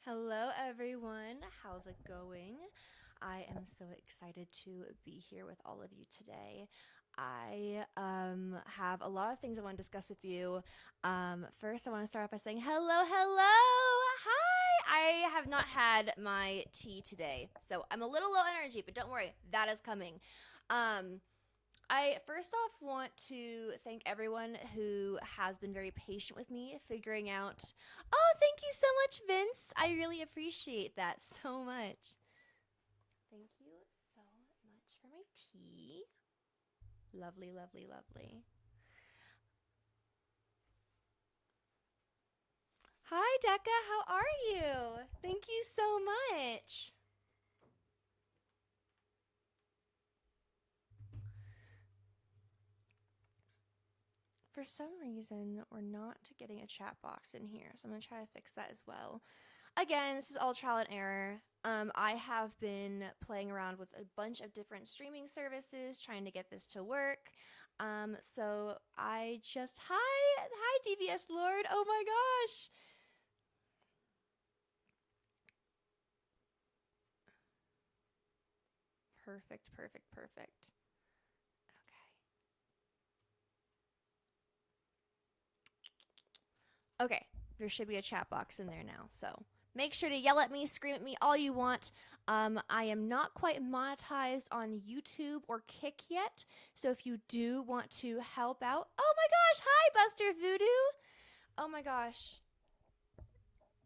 Hello, everyone. How's it going? I am so excited to be here with all of you today. I have a lot of things I want to discuss with you. First, I want to start off by saying hello, hello, hi. I have not had my tea today, so I'm a little low energy, but don't worry, that is coming. Um, I first off want to thank everyone who has been very patient with me figuring out. Oh, thank you so much, Vince. I really appreciate that so much. Thank you so much for my tea. Lovely, lovely, lovely. Hi, Decca. How are you? Thank you so much. For some reason, we're not getting a chat box in here, so I'm going to try to fix that as well. Again, this is all trial and error. I have been playing around with a bunch of different streaming services trying to get this to work. So I just hi DVS Lord. Oh my gosh. Perfect, perfect, perfect. Okay. Okay, there should be a chat box in there now. So make sure to yell at me, scream at me all you want. I am not quite monetized on YouTube or Kick yet. So if you do want to help out, oh my gosh, hi, Buster Voodoo. Oh my gosh,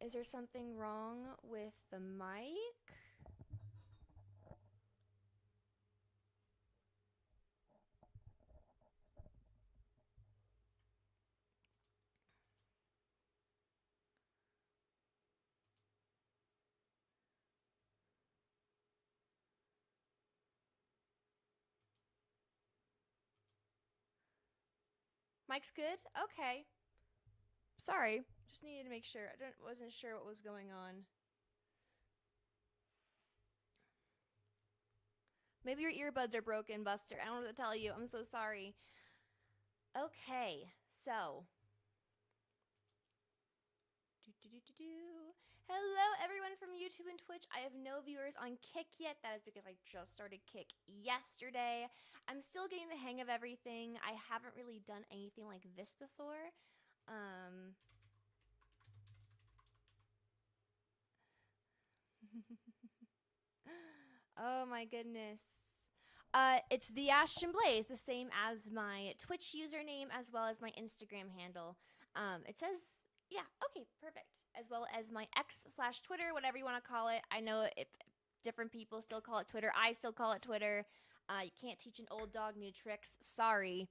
is there something wrong with the mic? Mic's good? Okay. Sorry, just needed to make sure. Wasn't sure what was going on. Maybe your earbuds are broken, Buster. I don't know what to tell you. I'm so sorry. Okay, so do, do, do, do, do. Hello, everyone from YouTube and Twitch. I have no viewers on Kick yet. That is because I just started Kick yesterday. I'm still getting the hang of everything. I haven't really done anything like this before. Um, oh my goodness. It's the Ashton Blaze, the same as my Twitch username as well as my Instagram handle. It says, yeah, okay, perfect. As well as my X/Twitter, whatever you want to call it. I know different people still call it Twitter. I still call it Twitter. You can't teach an old dog new tricks. Sorry,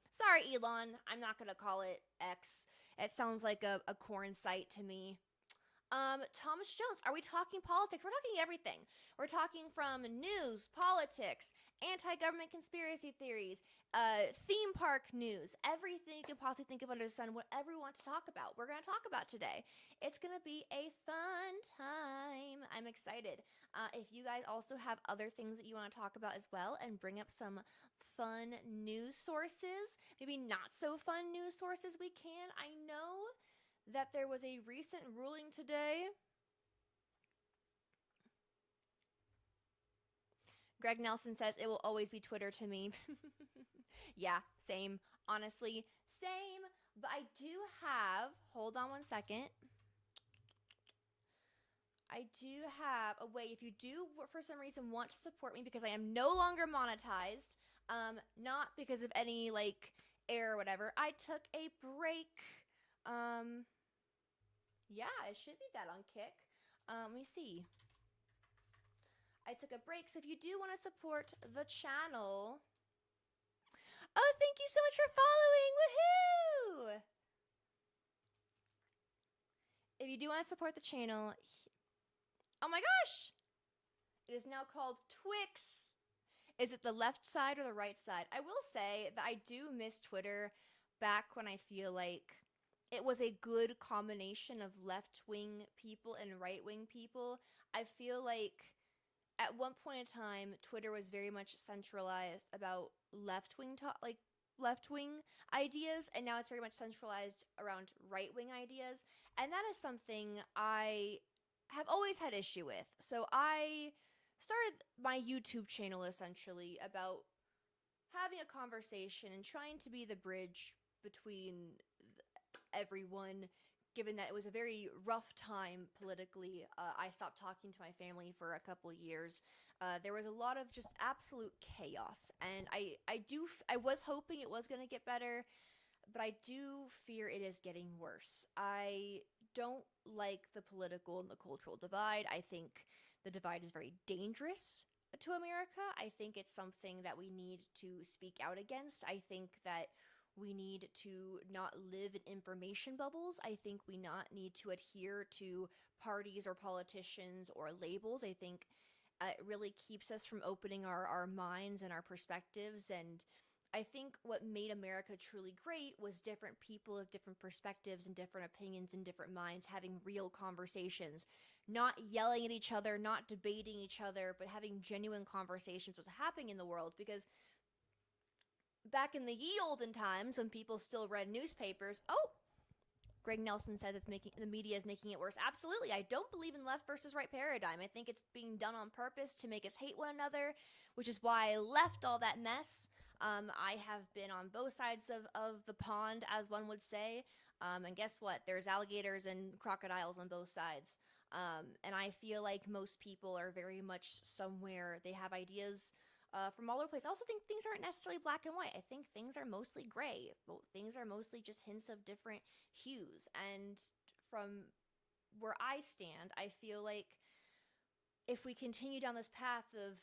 Elon. I'm not gonna call it X. It sounds like a corn site to me. Thomas Jones, are we talking politics? We're talking everything. We're talking from news, politics, anti government conspiracy theories, theme park news, everything you can possibly think of under the sun, whatever we want to talk about, we're going to talk about today. It's going to be a fun time. I'm excited. If you guys also have other things that you want to talk about as well and bring up some fun news sources, maybe not so fun news sources, we can. I know that there was a recent ruling today. Greg Nelson says it will always be Twitter to me. Yeah, same. Honestly, same. But I do have, hold on one second. I do have a way if you do for some reason want to support me because I am no longer monetized, not because of any like error or whatever. I took a break. Um, yeah, it should be that on Kick. Let me see. I took a break. So if you do want to support the channel, oh, thank you so much for following. Woohoo! If you do want to support the channel, oh my gosh, it is now called Twix. Is it the left side or the right side? I will say that I do miss Twitter back when I feel like it was a good combination of left wing people and right wing people. I feel like at one point in time, Twitter was very much centralized about left wing ideas, and now it's very much centralized around right wing ideas, and that is something I have always had issue with. So I started my YouTube channel essentially about having a conversation and trying to be the bridge between everyone, given that it was a very rough time politically. I stopped talking to my family for a couple of years. There was a lot of just absolute chaos, and I was hoping it was going to get better, but I do fear it is getting worse. I don't like the political and the cultural divide. I think the divide is very dangerous to America. I think it's something that we need to speak out against. I think that we need to not live in information bubbles. I think we not need to adhere to parties or politicians or labels. I think it really keeps us from opening our minds and our perspectives. And I think what made America truly great was different people of different perspectives and different opinions and different minds having real conversations, not yelling at each other, not debating each other, but having genuine conversations what's happening in the world. Because back in the ye olden times when people still read newspapers, oh, Greg Nelson says it's making the media is making it worse. Absolutely, I don't believe in left versus right paradigm. I think it's being done on purpose to make us hate one another, which is why I left all that mess. I have been on both sides of the pond, as one would say. And guess what? There's alligators and crocodiles on both sides. And I feel like most people are very much somewhere. They have ideas from all over the place. I also think things aren't necessarily black and white. I think things are mostly gray. Things are mostly just hints of different hues. And from where I stand, I feel like if we continue down this path of,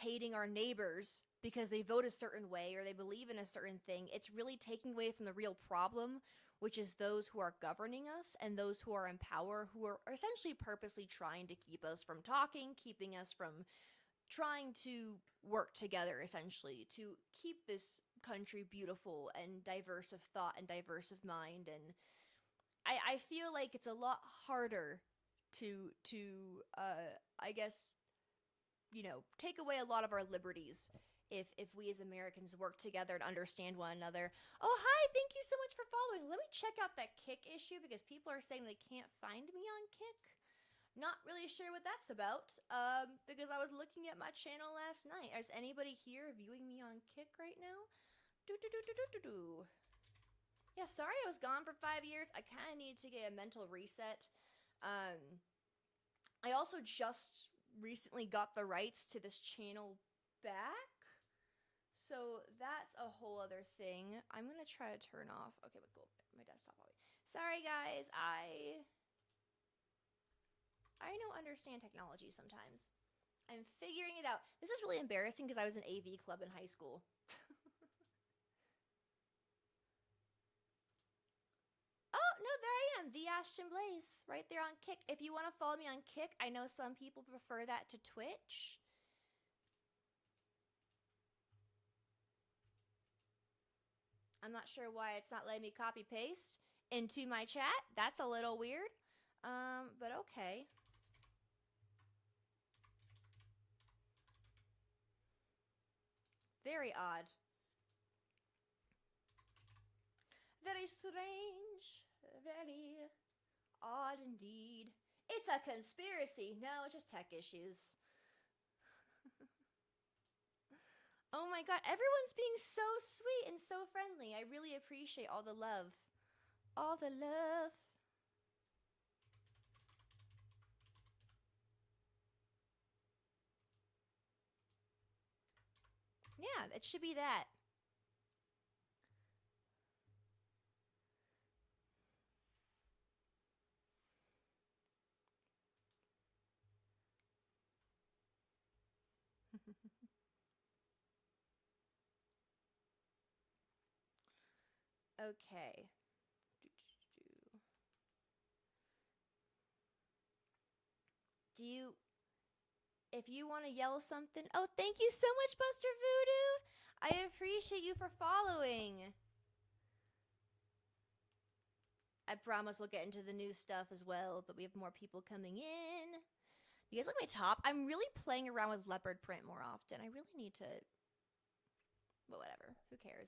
hating our neighbors because they vote a certain way or they believe in a certain thing, it's really taking away from the real problem, which is those who are governing us and those who are in power, who are essentially purposely trying to keep us from talking, keeping us from trying to work together, essentially, to keep this country beautiful and diverse of thought and diverse of mind. And I feel like it's a lot harder to I guess, take away a lot of our liberties if we as Americans work together and understand one another. Oh, hi, thank you so much for following. Let me check out that Kick issue because people are saying they can't find me on Kick. Not really sure what that's about, because I was looking at my channel last night. Is anybody here viewing me on Kick right now? Yeah, sorry I was gone for 5 years. I kind of needed to get a mental reset. I also just recently got the rights to this channel back. So that's a whole other thing. I'm going to try to turn off. Okay, but cool. My desktop. Sorry, guys. I don't understand technology sometimes. I'm figuring it out. This is really embarrassing because I was in AV club in high school. Oh, no, there I am. The Ashton Blaze. Right there on Kick. If you want to follow me on Kick, I know some people prefer that to Twitch. I'm not sure why it's not letting me copy paste into my chat. That's a little weird. But okay. Very odd. Very strange. Very odd indeed. It's a conspiracy. No, it's just tech issues. Oh my god, everyone's being so sweet and so friendly. I really appreciate all the love. All the love. Yeah, it should be that. Okay. Do you, if you want to yell something? Oh, thank you so much, Buster Voodoo. I appreciate you for following. I promise we'll get into the new stuff as well, but we have more people coming in. You guys look at my top? I'm really playing around with leopard print more often. I really need to. But whatever. Who cares?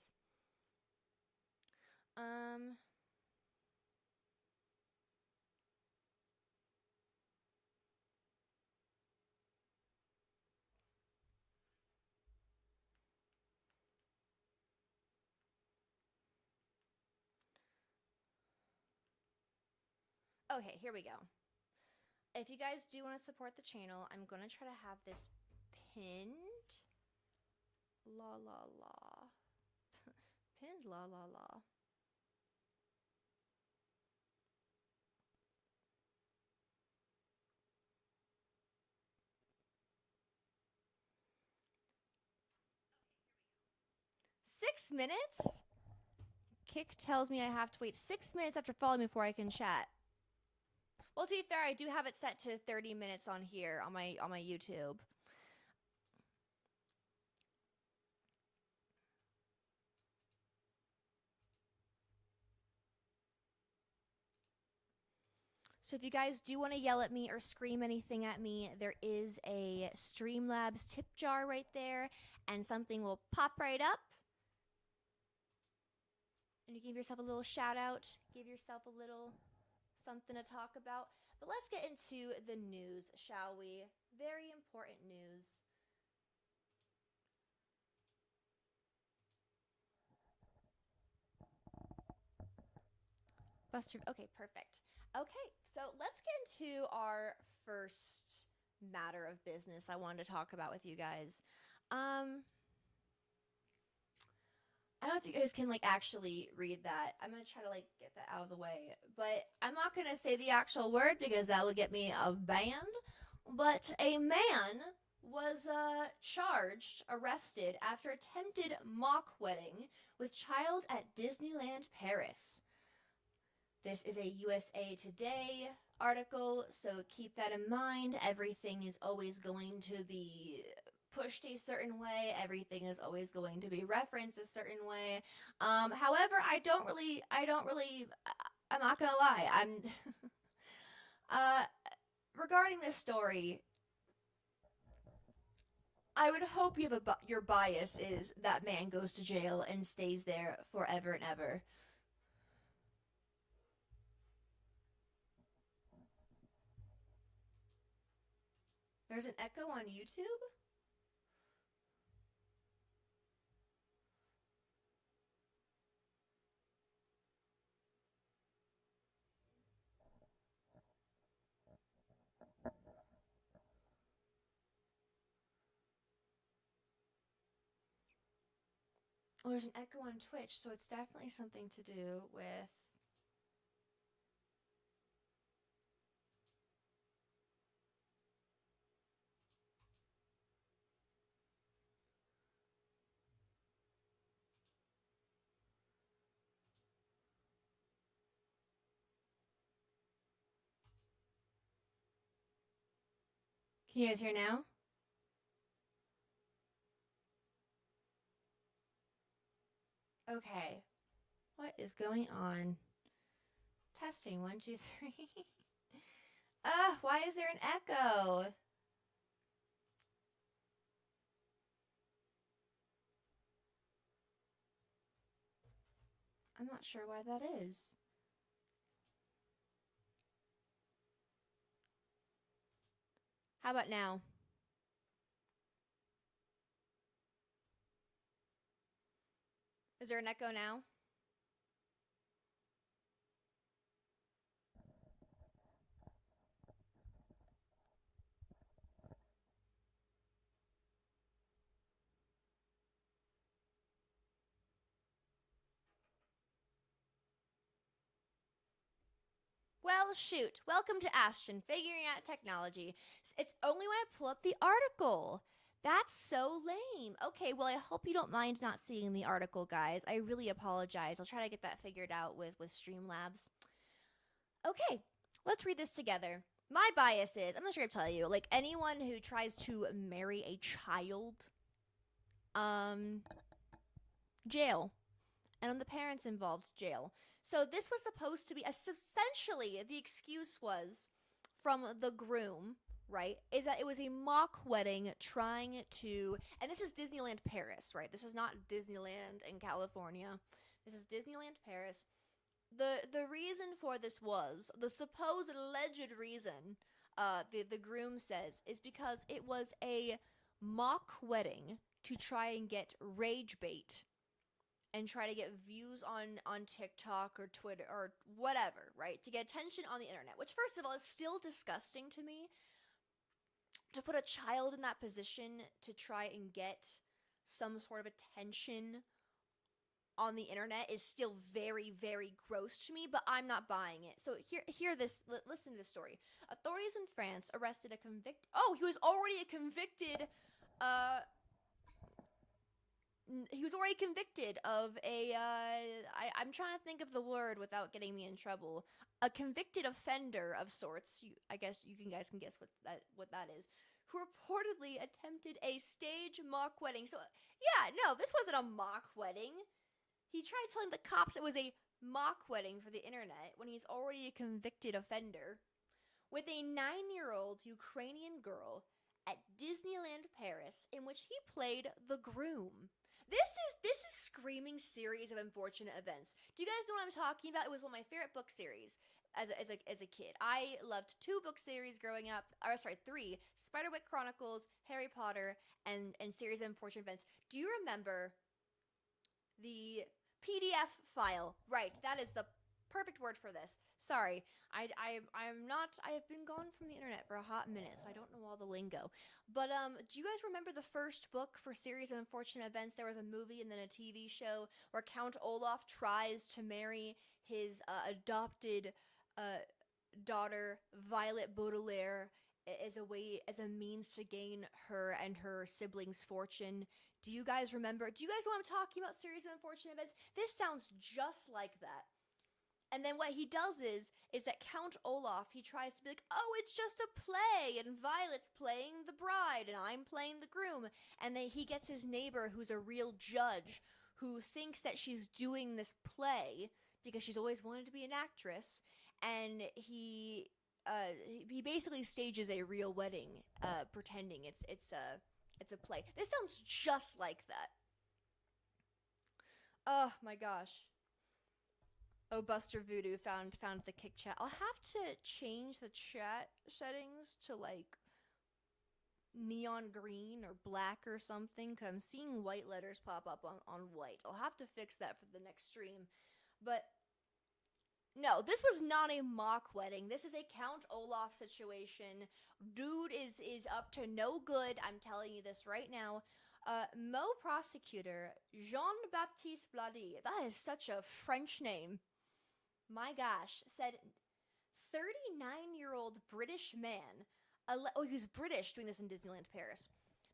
Um. Okay, here we go. If you guys do want to support the channel, I'm going to try to have this pinned. La la la. Pinned la la la. Six minutes? Kick tells me I have to wait 6 minutes after following me before I can chat. Well, to be fair, I do have it set to 30 minutes on here on my YouTube. So if you guys do want to yell at me or scream anything at me, there is a Streamlabs tip jar right there, and something will pop right up. And you give yourself a little shout out, give yourself a little something to talk about. But let's get into the news, shall we? Very important news. Buster, okay, perfect. Okay, so let's get into our first matter of business I wanted to talk about with you guys. I don't know if you guys can like actually read that. I'm gonna try to like get that out of the way, but I'm not gonna say the actual word because that would get me a banned. But a man was arrested after attempted mock wedding with child at Disneyland Paris. This is a USA Today article, so keep that in mind. Everything is always going to be pushed a certain way. Everything is always going to be referenced a certain way. However, I'm not gonna lie. Regarding this story, I would hope you have your bias is that man goes to jail and stays there forever and ever. There's an echo on YouTube? Oh, there's an echo on Twitch, so it's definitely something to do with... Can you guys hear now? Okay. What is going on? Testing, 1, 2, 3. Why is there an echo? I'm not sure why that is. How about now? Is there an echo now? Well, shoot. Welcome to Ashton, figuring out technology. It's only when I pull up the article. That's so lame. Okay, well, I hope you don't mind not seeing the article, guys. I really apologize. I'll try to get that figured out with Streamlabs. Okay, let's read this together. My bias is, I'm not sure to tell you, like anyone who tries to marry a child, jail. And on the parents involved, jail. So this was supposed to be essentially the excuse was from the groom, right? Is that it was a mock wedding trying to, and this is Disneyland Paris, right? This is not Disneyland in California. This is Disneyland Paris. The reason for this was the supposed alleged reason. The groom says is because it was a mock wedding to try and get rage bait and try to get views on TikTok or Twitter or whatever, right? To get attention on the internet, which first of all is still disgusting to me. To put a child in that position to try and get some sort of attention on the internet is still very, very gross to me, but I'm not buying it. So listen to this story. Authorities in France arrested a he was already a convicted, he was already convicted of I'm trying to think of the word without getting me in trouble. A convicted offender of sorts. I guess you guys can guess what that is. Who reportedly attempted a stage mock wedding. So, yeah, no, this wasn't a mock wedding. He tried telling the cops it was a mock wedding for the internet when he's already a convicted offender with a 9-year-old Ukrainian girl at Disneyland Paris, in which he played the groom. This is screaming series of unfortunate events. Do you guys know what I'm talking about? It was one of my favorite book series as a kid. I loved 2 book series growing up. Or sorry, 3: Spiderwick Chronicles, Harry Potter, and series of unfortunate events. Do you remember the PDF file? Right, that is the perfect word for this. Sorry, I'm not. I have been gone from the internet for a hot minute, so I don't know all the lingo. But do you guys remember the first book for Series of Unfortunate Events? There was a movie and then a TV show where Count Olaf tries to marry his adopted daughter Violet Baudelaire as a means to gain her and her siblings' fortune. Do you guys remember? Do you guys know what I'm talking about? Series of Unfortunate Events. This sounds just like that. And then what he does is that Count Olaf, he tries to be like, oh, it's just a play, and Violet's playing the bride, and I'm playing the groom. And then he gets his neighbor, who's a real judge, who thinks that she's doing this play because she's always wanted to be an actress, and he basically stages a real wedding, pretending it's a play. This sounds just like that. Oh my gosh. Oh, Buster Voodoo found the kick chat. I'll have to change the chat settings to like neon green or black or something, because I'm seeing white letters pop up on white. I'll have to fix that for the next stream. But no, this was not a mock wedding. This is a Count Olaf situation. Dude is up to no good. I'm telling you this right now. Mo prosecutor Jean-Baptiste Blady, that is such a French name. My gosh, said 39-year-old British man. He was British doing this in Disneyland Paris.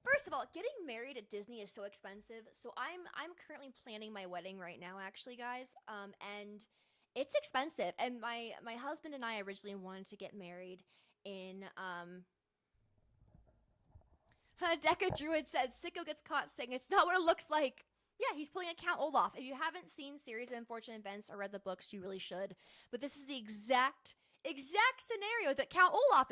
First of all, getting married at Disney is so expensive. So I'm currently planning my wedding right now, actually, guys. And it's expensive. And my husband and I originally wanted to get married in Deca Druid said Sicko gets caught saying it's not what it looks like. Yeah, he's pulling a Count Olaf. If you haven't seen Series of Unfortunate Events or read the books, you really should. But this is the exact scenario that Count Olaf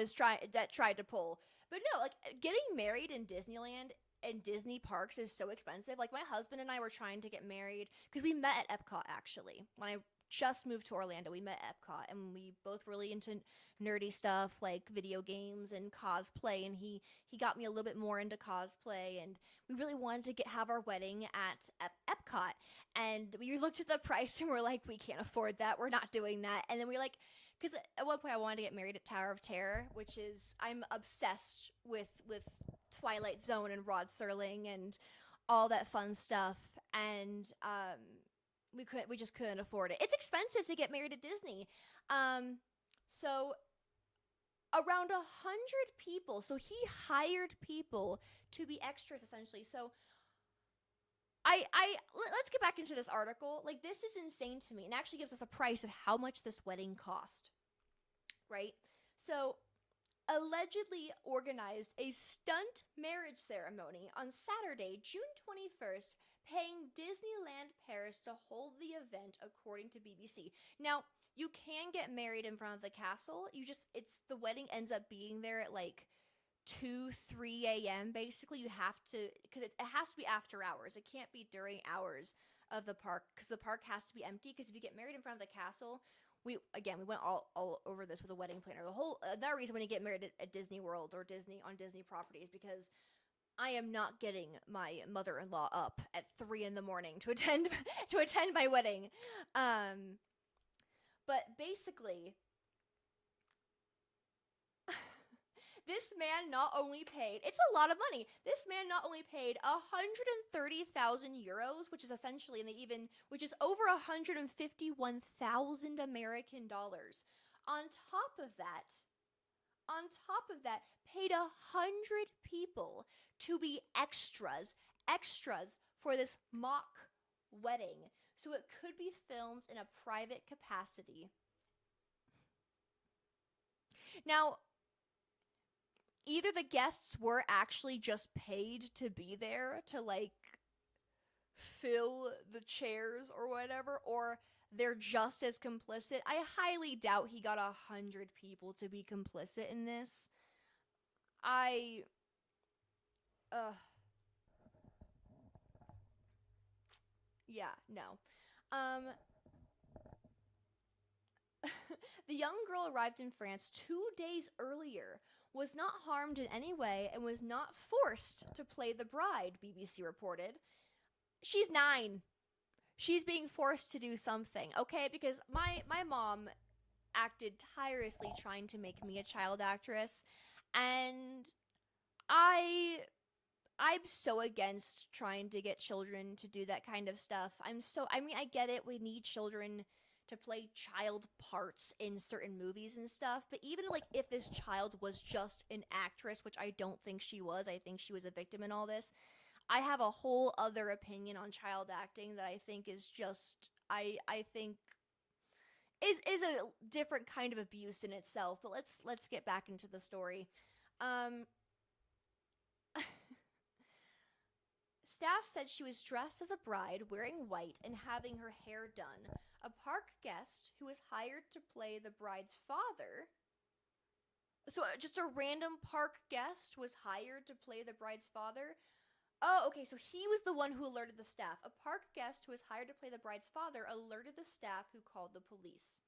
tried to pull. But no, like, getting married in Disneyland and Disney parks is so expensive. Like, my husband and I were trying to get married because we met at Epcot, actually. When I just moved to Orlando, we met at Epcot, and we both really into nerdy stuff like video games and cosplay, and he got me a little bit more into cosplay, and we really wanted to have our wedding at Epcot. And we looked at the price and we're like, we can't afford that, we're not doing that. And then we like, because at one point I wanted to get married at Tower of Terror, which is, I'm obsessed with Twilight Zone and Rod Serling and all that fun stuff, and we just couldn't afford it. It's expensive to get married at Disney. So around 100 people. So he hired people to be extras, essentially. So let's get back into this article. Like, this is insane to me, and actually gives us a price of how much this wedding cost. Right? So, allegedly organized a stunt marriage ceremony on Saturday, June 21st, paying Disneyland Paris to hold the event, according to BBC. Now, you can get married in front of the castle. The wedding ends up being there at like 2-3 a.m. basically. You have to, because it has to be after hours. It can't be during hours of the park, because the park has to be empty. Because if you get married in front of the castle, we went all over this with a wedding planner. Another reason when you get married at Disney World or on Disney properties, because I am not getting my mother-in-law up at 3 in the morning to attend to attend my wedding. Um, but basically, this man not only paid, it's a lot of money. This man not only paid 130,000 euros, which is essentially which is over 151,000 American dollars. On top of that, paid 100 people to be extras for this mock wedding, so it could be filmed in a private capacity. Now, either the guests were actually just paid to be there to like fill the chairs or whatever, or they're just as complicit. I highly doubt he got 100 people to be complicit in this. I yeah, no. The young girl arrived in France 2 days earlier, was not harmed in any way, and was not forced to play the bride, BBC reported. She's 9. She's being forced to do something, okay? Because my mom acted tirelessly trying to make me a child actress, and I'm so against trying to get children to do that kind of stuff. I mean, I get it. We need children to play child parts in certain movies and stuff, but even like if this child was just an actress, which I don't think she was, I think she was a victim in all this. I have a whole other opinion on child acting that I think is just I think is a different kind of abuse in itself. But let's get back into the story. Um Staff said she was dressed as a bride, wearing white and having her hair done. A park guest who was hired to play the bride's father. So just a random park guest was hired to play the bride's father. Oh, okay, so he was the one who alerted the staff. A park guest who was hired to play the bride's father alerted the staff, who called the police.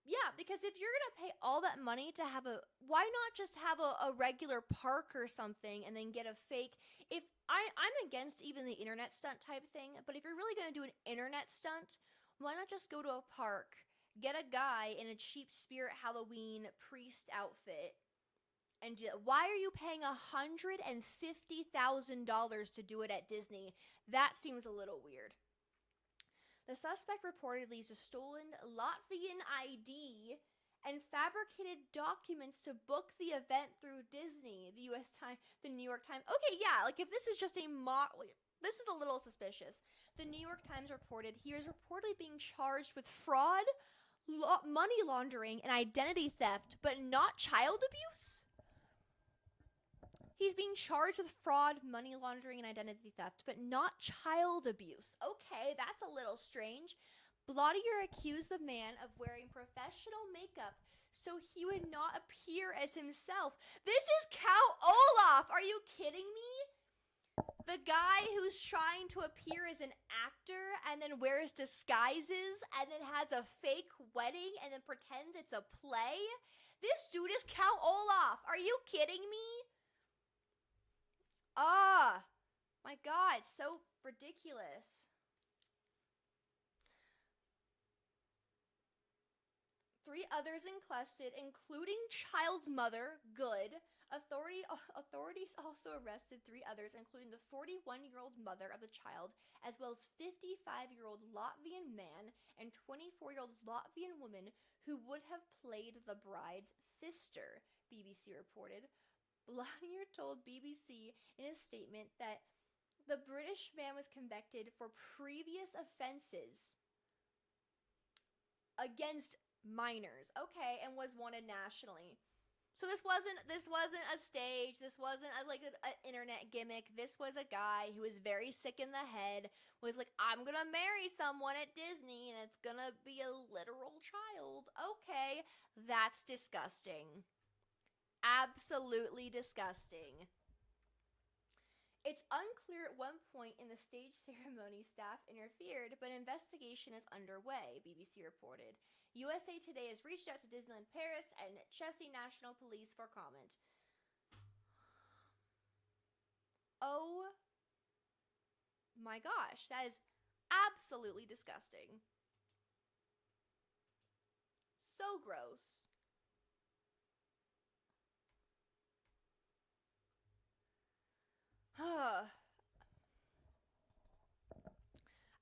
Yeah, because if you're gonna pay all that money to have why not just have a regular park or something and then get a fake? If I'm against even the internet stunt type thing, but if you're really gonna do an internet stunt, why not just go to a park, get a guy in a cheap Spirit Halloween priest outfit, and why are you paying $150,000 to do it at Disney? That seems a little weird. The suspect reportedly used a stolen Latvian ID and fabricated documents to book the event through Disney, the the New York Times. Okay, yeah, like if this is just a this is a little suspicious. The New York Times reported he was reportedly being charged with fraud, money laundering, and identity theft, but not child abuse? He's being charged with fraud, money laundering, and identity theft, but not child abuse. Okay, that's a little strange. Blottier accused the man of wearing professional makeup so he would not appear as himself. This is Count Olaf! Are you kidding me? The guy who's trying to appear as an actor and then wears disguises and then has a fake wedding and then pretends it's a play? This dude is Count Olaf. Are you kidding me? Ah, my God, so ridiculous. 3 others enlisted, including child's mother, Good. Authorities also arrested 3 others, including the 41-year-old mother of the child, as well as 55-year-old Latvian man and 24-year-old Latvian woman who would have played the bride's sister, BBC reported. Blottier told BBC in a statement that the British man was convicted for previous offenses against minors. Okay, and was wanted nationally. So this wasn't a stage. This wasn't like an internet gimmick. This was a guy who was very sick in the head. Was like, I'm gonna marry someone at Disney, and it's gonna be a literal child. Okay, that's disgusting. Absolutely disgusting. It's unclear at one point in the stage ceremony staff interfered, but an investigation is underway, BBC reported. USA Today has reached out to Disneyland Paris and Chessy National Police for comment. Oh my gosh, that is absolutely disgusting. So gross.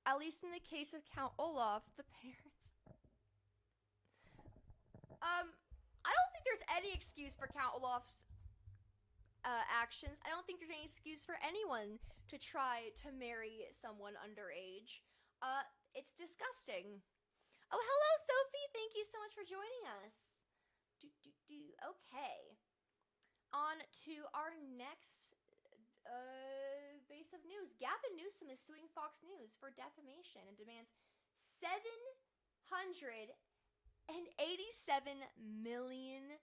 At least in the case of Count Olaf, the parents. I don't think there's any excuse for Count Olaf's actions. I don't think there's any excuse for anyone to try to marry someone underage. It's disgusting. Oh, hello, Sophie. Thank you so much for joining us. Okay. On to our next base of news. Gavin Newsom is suing Fox News for defamation and demands $787 million.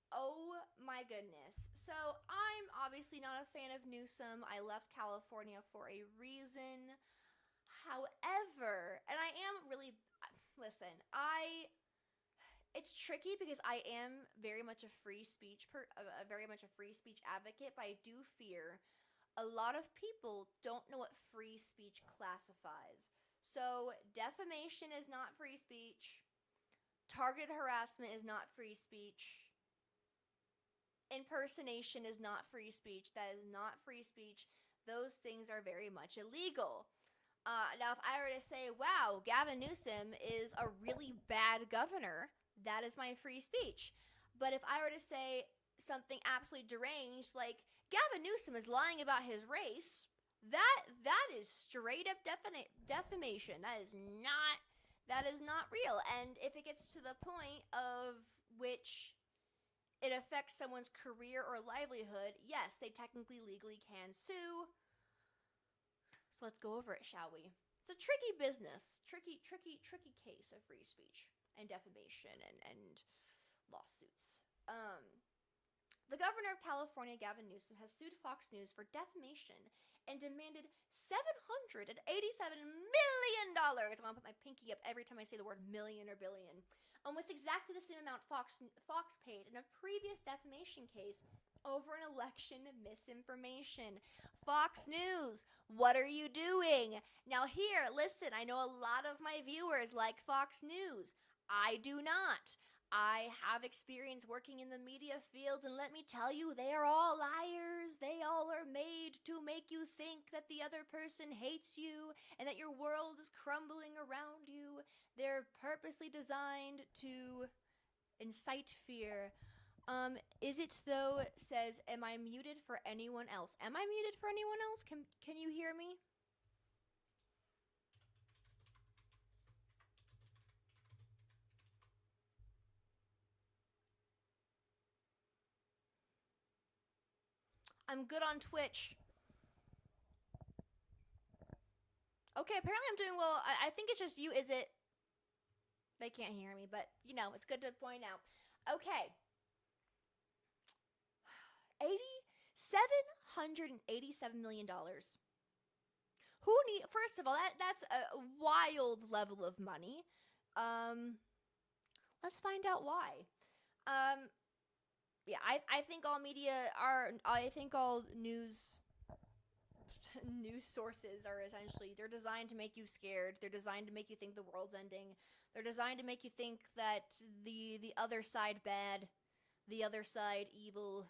Oh my goodness. So I'm obviously not a fan of Newsom. I left California for a reason. However, and I am really, listen, it's tricky because I am very much a free speech advocate, but I do fear a lot of people don't know what free speech classifies. So defamation is not free speech. Targeted harassment is not free speech. Impersonation is not free speech. That is not free speech. Those things are very much illegal. Now, if I were to say, wow, Gavin Newsom is a really bad governor, that is my free speech. But if I were to say something absolutely deranged, like Gavin Newsom is lying about his race, that is straight up defamation. That is not real. And if it gets to the point of which it affects someone's career or livelihood, yes, they technically legally can sue. So let's go over it, shall we? It's a tricky business. Tricky case of free speech and defamation and lawsuits. The governor of California, Gavin Newsom, has sued Fox News for defamation and demanded $787 million. I'm going to put my pinky up every time I say the word million or billion. Almost exactly the same amount Fox paid in a previous defamation case over an election misinformation. Fox News, what are you doing? Now here, listen, I know a lot of my viewers like Fox News. I do not. I have experience working in the media field, and let me tell you, they are all liars. They all are made to make you think that the other person hates you and that your world is crumbling around you. They're purposely designed to incite fear. Is it though says, am I muted for anyone else? Am I muted for anyone else? Can you hear me? I'm good on Twitch. Okay, apparently I'm doing well. I think it's just you. Is it? They can't hear me, but you know, it's good to point out. Okay. $787 million. Who need? First of all, that's a wild level of money. Let's find out why. Yeah, I think all media are. I think all news sources are essentially, they're designed to make you scared. They're designed to make you think the world's ending. They're designed to make you think that the other side bad, the other side evil,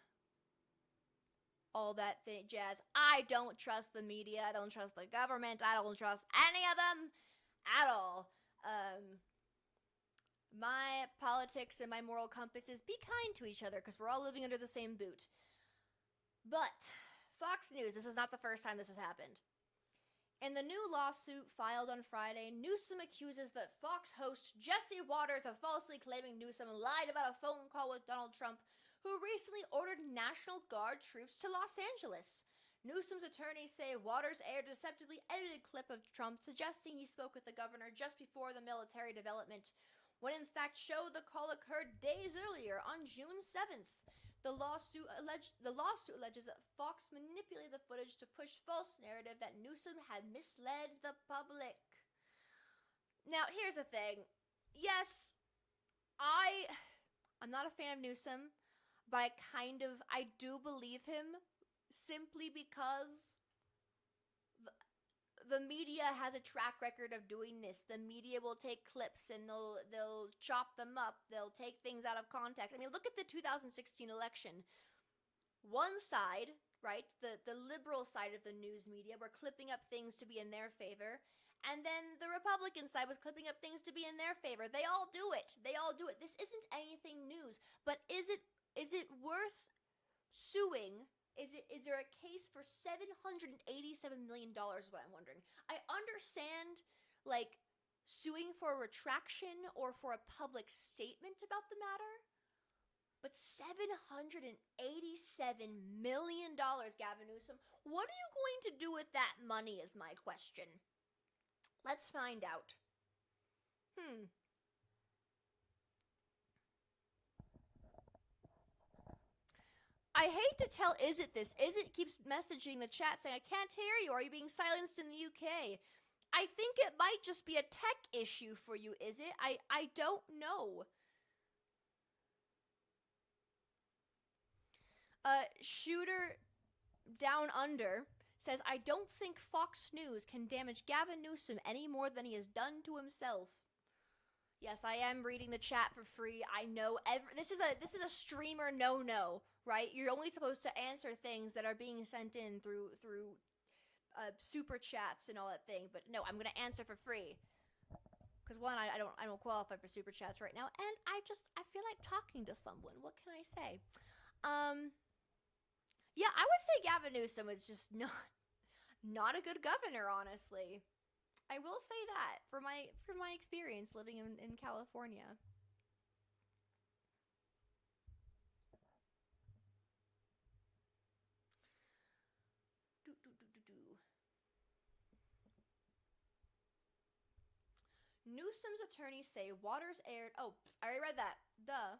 all that jazz. I don't trust the media. I don't trust the government. I don't trust any of them at all. My politics and my moral compass is be kind to each other because we're all living under the same boot. But Fox News, this is not the first time this has happened. In the new lawsuit filed on Friday, Newsom accuses the Fox host Jesse Waters of falsely claiming Newsom lied about a phone call with Donald Trump, who recently ordered National Guard troops to Los Angeles. Newsom's attorneys say Waters aired a deceptively edited clip of Trump suggesting he spoke with the governor just before the military development, when in fact showed the call occurred days earlier on June 7th. The lawsuit alleges that Fox manipulated the footage to push false narrative that Newsom had misled the public. Now, here's the thing. Yes, I'm not a fan of Newsom, but I do believe him simply because the media has a track record of doing this. The media will take clips and they'll chop them up. They'll take things out of context. I mean, look at the 2016 election. One side, right, the liberal side of the news media were clipping up things to be in their favor, and then the Republican side was clipping up things to be in their favor. They all do it. They all do it. This isn't anything news, but is it worth suing? Is there a case for $787 million? Is what I'm wondering. I understand, like, suing for a retraction or for a public statement about the matter, but $787 million, Gavin Newsom. What are you going to do with that money? Is my question. Let's find out. I hate to tell Is this. It keeps messaging the chat saying, I can't hear you. Are you being silenced in the UK? I think it might just be a tech issue for you, is it? I don't know. Shooter Down Under says, I don't think Fox News can damage Gavin Newsom any more than he has done to himself. Yes, I am reading the chat for free. I know this is a streamer no, right? You're only supposed to answer things that are being sent in through super chats and all that thing. But no, I'm gonna answer for free because one, I don't qualify for super chats right now, and I feel like talking to someone. What can I say? Yeah, I would say Gavin Newsom is just not a good governor, honestly. I will say that from my experience living in California. Newsom's attorneys say Waters aired. Oh, I already read that. Duh.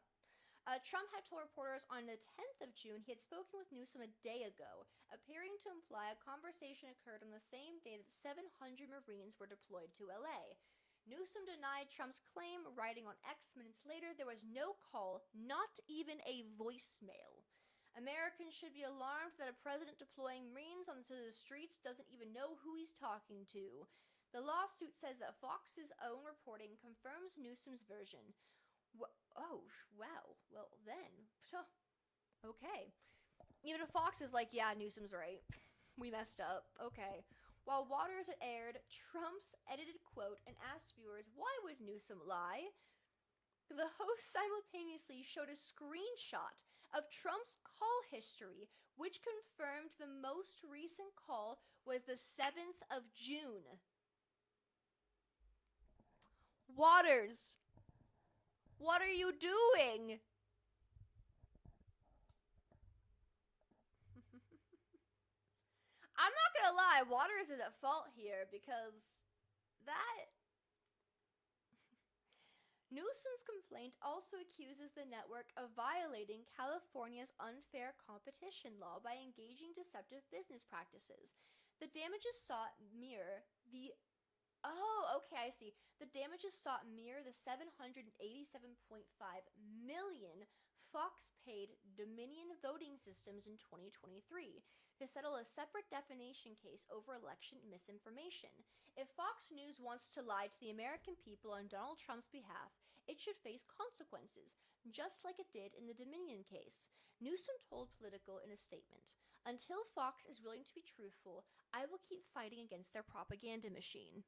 Trump had told reporters on the 10th of June he had spoken with Newsom a day ago, appearing to imply a conversation occurred on the same day that 700 Marines were deployed to LA. Newsom denied Trump's claim, writing on X minutes later there was no call, not even a voicemail. Americans should be alarmed that a president deploying Marines onto the streets doesn't even know who he's talking to. The lawsuit says that Fox's own reporting confirms Newsom's version. Oh, wow. Well, then. Okay. Even if Fox is like, yeah, Newsom's right. We messed up. Okay. While Waters aired Trump's edited quote and asked viewers, why would Newsom lie? The host simultaneously showed a screenshot of Trump's call history, which confirmed the most recent call was the 7th of June. Waters, what are you doing? I'm not gonna lie, Waters is at fault here because that... Newsom's complaint also accuses the network of violating California's unfair competition law by engaging deceptive business practices. The damages sought mirror the... Oh, okay, I see. The damages sought mirror the $787.5 million Fox paid Dominion Voting Systems in 2023 to settle a separate defamation case over election misinformation. If Fox News wants to lie to the American people on Donald Trump's behalf, it should face consequences, just like it did in the Dominion case. Newsom told Politico in a statement, "Until Fox is willing to be truthful, I will keep fighting against their propaganda machine."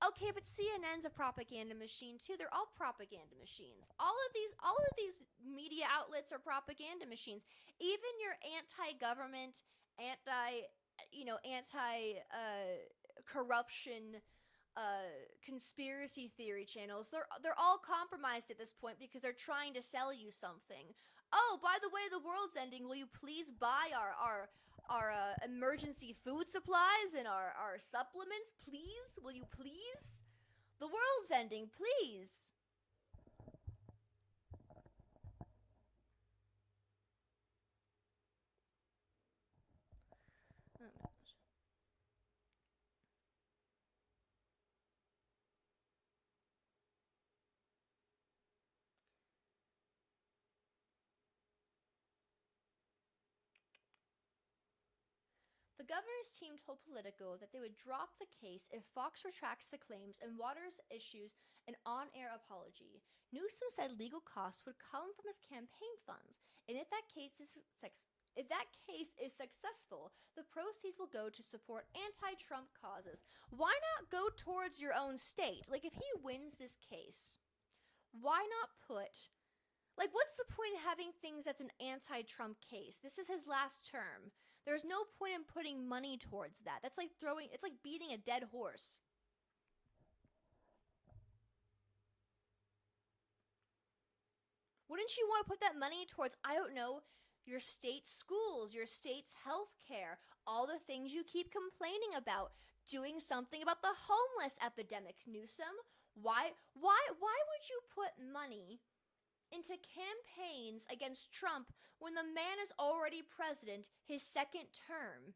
Okay, but CNN's a propaganda machine too. They're all propaganda machines. All of these media outlets are propaganda machines. Even your anti-government, anti-corruption, conspiracy theory channels, they're all compromised at this point because they're trying to sell you something. Oh, by the way, the world's ending. Will you please buy our emergency food supplies and our supplements, please? Will you please? The world's ending, please. Oh my gosh. The governor's team told Politico that they would drop the case if Fox retracts the claims and Waters issues an on-air apology. Newsom said legal costs would come from his campaign funds, and if that case is successful, the proceeds will go to support anti-Trump causes. Why not go towards your own state? Like, if he wins this case, why not put... Like, what's the point in having things that's an anti-Trump case? This is his last term. There's no point in putting money towards that. It's like beating a dead horse. Wouldn't you want to put that money towards, I don't know, your state's schools, your state's health care, all the things you keep complaining about, doing something about the homeless epidemic, Newsom? Why would you put money into campaigns against Trump when the man is already president, his second term?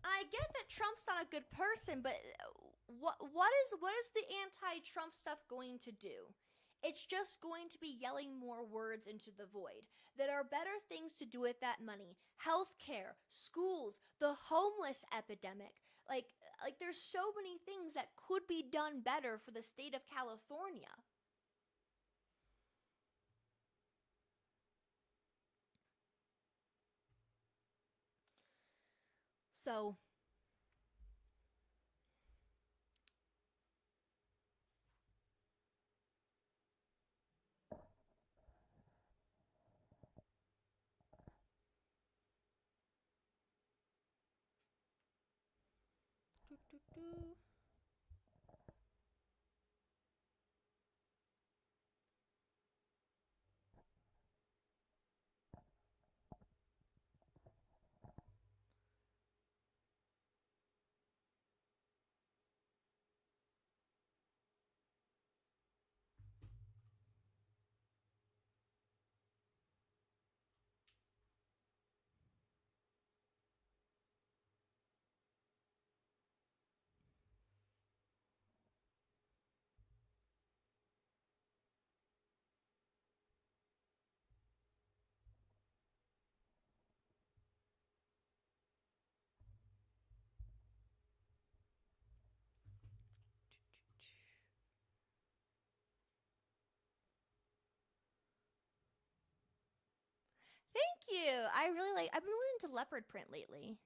I get that Trump's not a good person, but what is the anti-Trump stuff going to do? It's just going to be yelling more words into the void. There are better things to do with that money. Healthcare, schools, the homeless epidemic. Like there's so many things that could be done better for the state of California. So, thank you. I've been really into leopard print lately.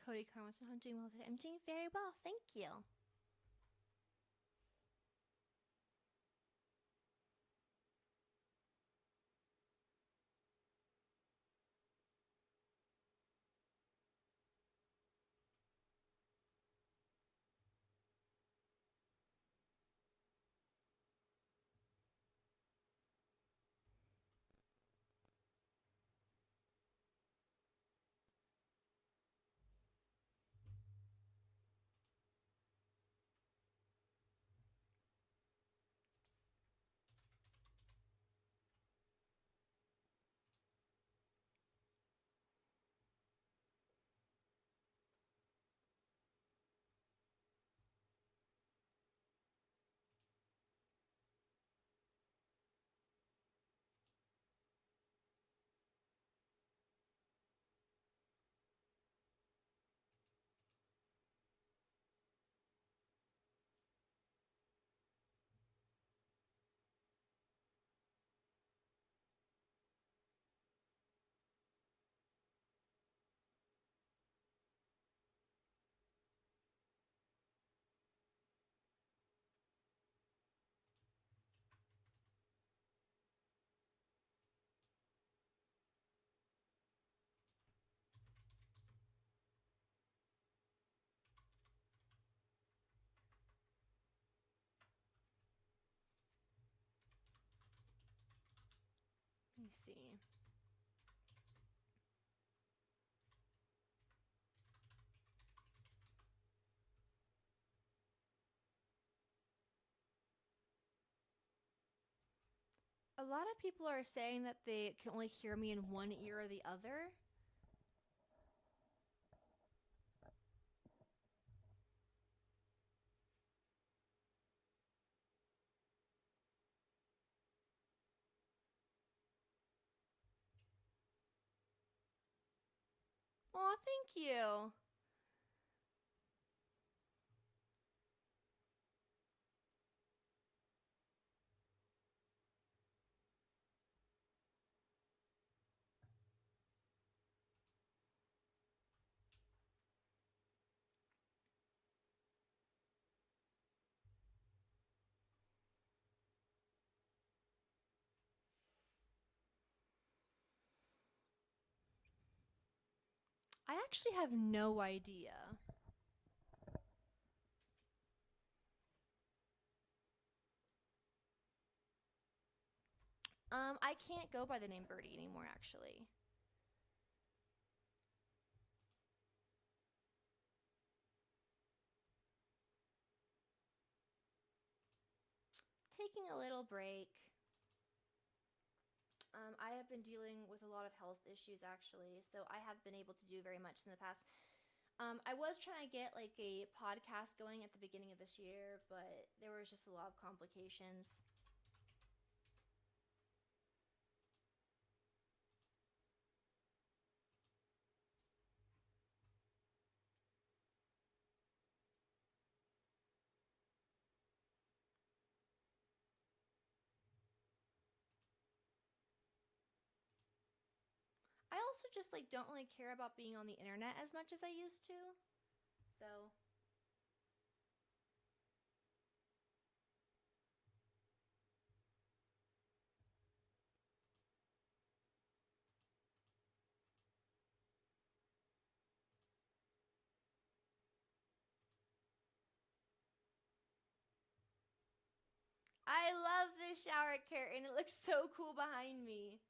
Cody Carlson, I'm doing well today. I'm doing very well, thank you. Let me see. A lot of people are saying that they can only hear me in one ear or the other. thank you. I actually have no idea. I can't go by the name Birdie anymore, actually. Taking a little break. I have been dealing with a lot of health issues actually, so I have been able to do very much in the past. I was trying to get like a podcast going at the beginning of this year, but there was just a lot of complications. I also just like don't really care about being on the internet as much as I used to. So, I love this shower curtain. It looks so cool behind me.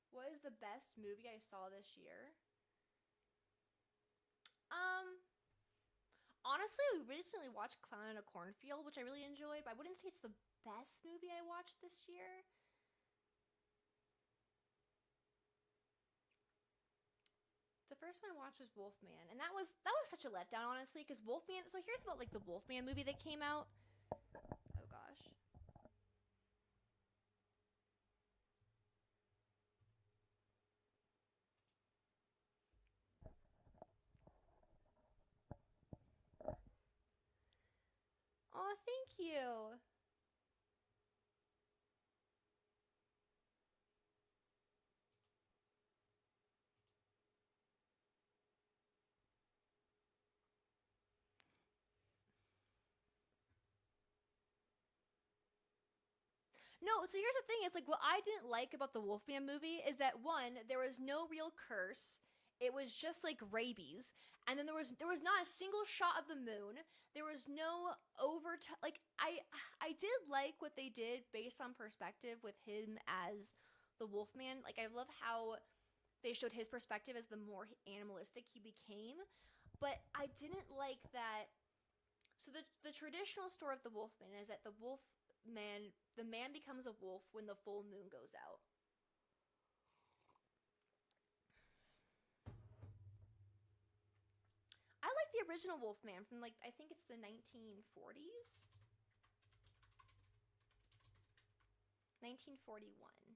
What is the best movie I saw this year? Um, Honestly, we recently watched Clown in a Cornfield, which I really enjoyed, but I wouldn't say it's the best movie I watched this year. The first one I watched was Wolfman, and that was such a letdown, honestly, because Wolfman. So here's about like the Wolfman movie that came out. Oh gosh. Oh, thank you. No, so here's the thing: is like what I didn't like about the Wolfman movie is that one, there was no real curse. It was just like rabies, and then there was not a single shot of the moon. There was no like I did like what they did based on perspective with him as the Wolfman. Like I love how they showed his perspective as the more animalistic he became, but I didn't like that. So the traditional story of the Wolfman is that the man becomes a wolf when the full moon goes out. I like the original Wolfman from like I think it's the 1940s, 1941.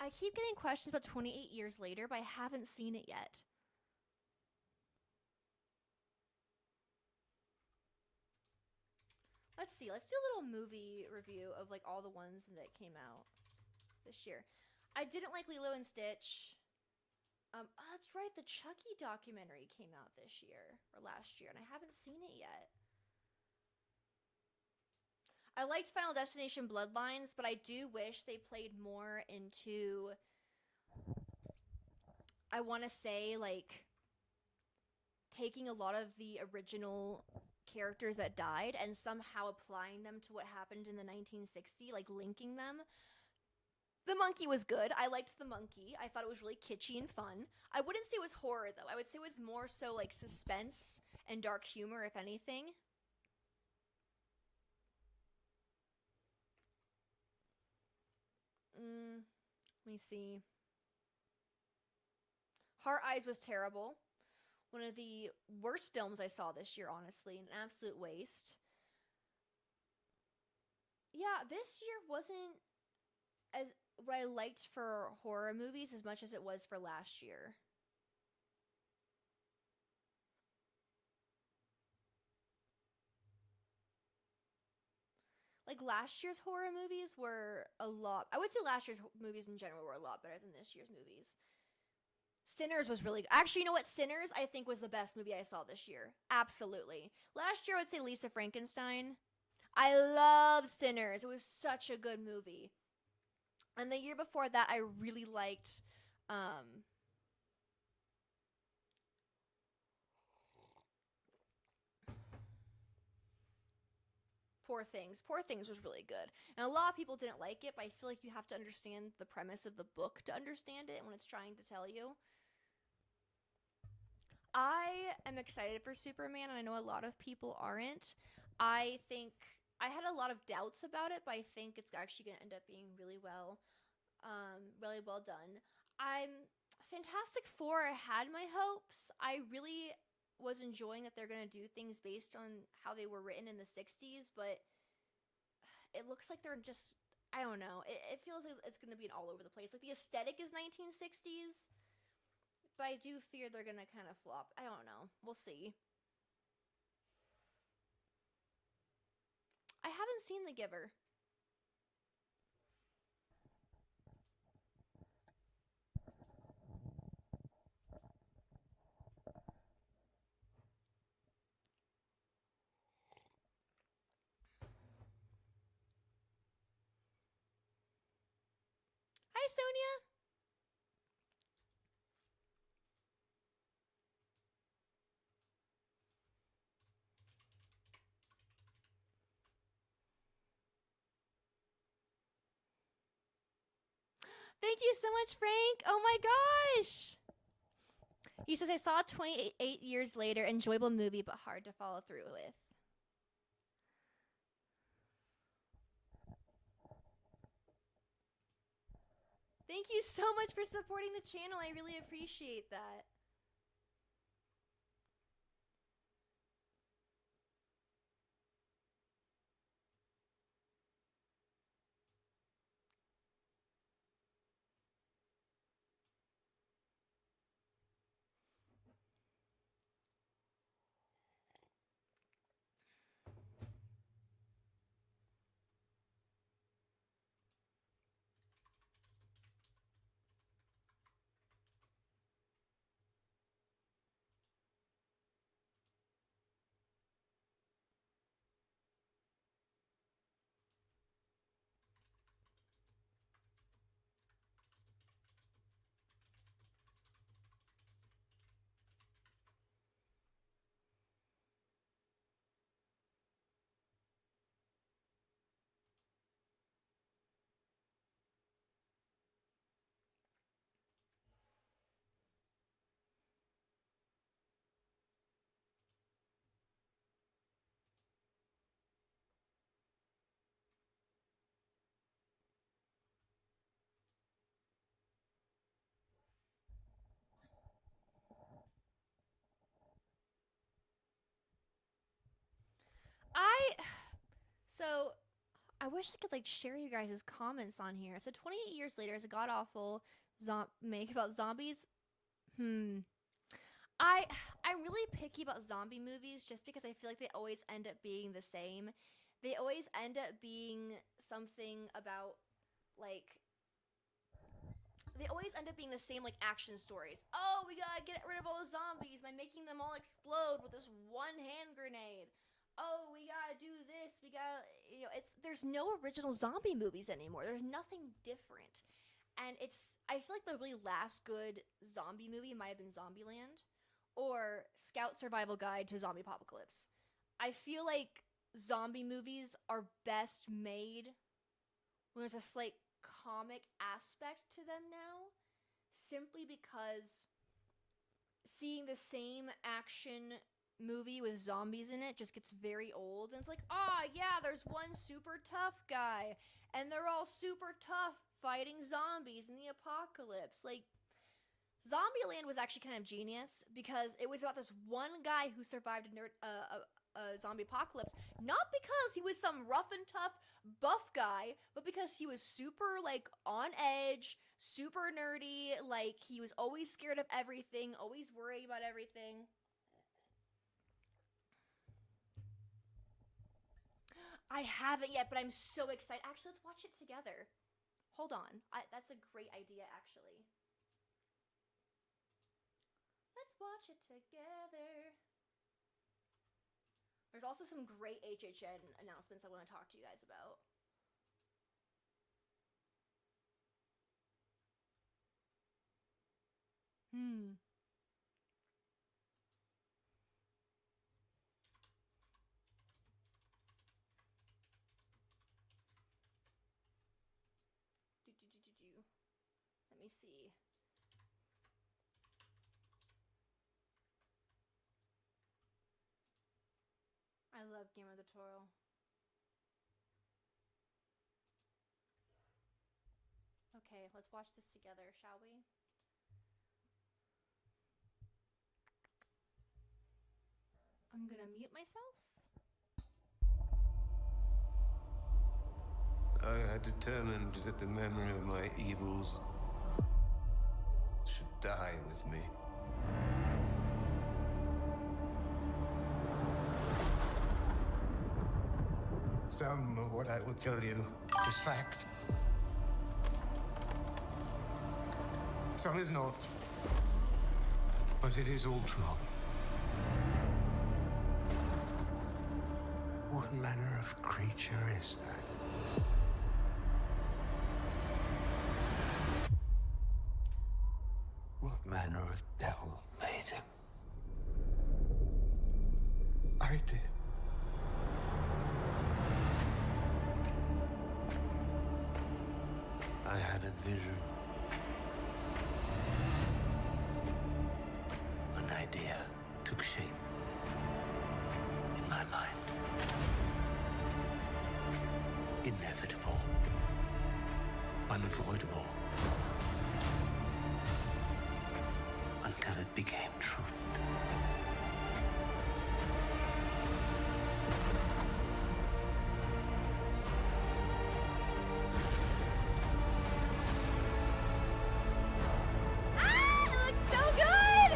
I keep getting questions about 28 years later, but I haven't seen it yet. Let's see. Let's do a little movie review of like all the ones that came out this year. I didn't like Lilo and Stitch. Oh, that's right. The Chucky documentary came out this year or last year, and I haven't seen it yet. I liked Final Destination Bloodlines, but I do wish they played more into, I want to say, like, taking a lot of the original characters that died and somehow applying them to what happened in the 1960s, like linking them. The monkey was good. I liked the monkey. I thought it was really kitschy and fun. I wouldn't say it was horror, though. I would say it was more so like suspense and dark humor, if anything. Let me see. Heart Eyes was terrible. One of the worst films I saw this year, honestly. An absolute waste. Yeah, this year wasn't as what I liked for horror movies as much as it was for last year. Like last year's horror movies were a lot. I would say last year's movies in general were a lot better than this year's movies. Sinners was really good. Actually, you know what? Sinners I think was the best movie I saw this year. Absolutely. Last year I would say Lisa Frankenstein. I love Sinners. It was such a good movie. And the year before that I really liked Poor Things. Poor Things was really good. And a lot of people didn't like it, but I feel like you have to understand the premise of the book to understand it and what it's trying to tell you. I am excited for Superman, and I know a lot of people aren't. I think I had a lot of doubts about it, but I think it's actually going to end up being really well done. I'm Fantastic Four had my hopes. I really was enjoying that they're going to do things based on how they were written in the 60s, but it looks like they're just, I don't know. It feels like it's going to be an all over the place. Like the aesthetic is 1960s, but I do fear they're going to kind of flop. I don't know. We'll see. I haven't seen The Giver. Hi, Sonia. Thank you so much, Frank. Oh my gosh. He says, I saw 28 years later, enjoyable movie, but hard to follow through with. Thank you so much for supporting the channel. I really appreciate that. I so I wish I could like share you guys' comments on here. So 28 years later, is a god awful make about zombies. Hmm. I I'm really picky about zombie movies just because I feel like they always end up being the same. They always end up being something about like they always end up being the same like action stories. Oh, we gotta get rid of all the zombies by making them all explode with this one hand grenade. Oh, we gotta do this. We gotta, it's there's no original zombie movies anymore. There's nothing different, and I feel like the really last good zombie movie might have been Zombieland, or Scout Survival Guide to Zombie Apocalypse. I feel like zombie movies are best made when there's a slight comic aspect to them now, simply because seeing the same action movie with zombies in it just gets very old. And it's like, yeah, there's one super tough guy, and they're all super tough fighting zombies in the apocalypse. Like, Zombieland was actually kind of genius because it was about this one guy who survived a zombie apocalypse, not because he was some rough and tough buff guy, but because he was super like on edge, super nerdy, like he was always scared of everything, always worried about everything. I haven't yet, but I'm so excited. Actually, let's watch it together. Hold on. That's a great idea, actually. Let's watch it together. There's also some great HHN announcements I want to talk to you guys about. Hmm. Let me see. I love Guillermo del Toro. Okay, let's watch this together, shall we? I'm gonna mute myself. I had determined that the memory of my evils should die with me. Some of what I will tell you is fact. Some is not. But it is all true. What manner of creature is that? What manner of devil made him? I did. I had a vision. An idea took shape in my mind. Inevitable. Unavoidable. Until it became truth. It looks so good!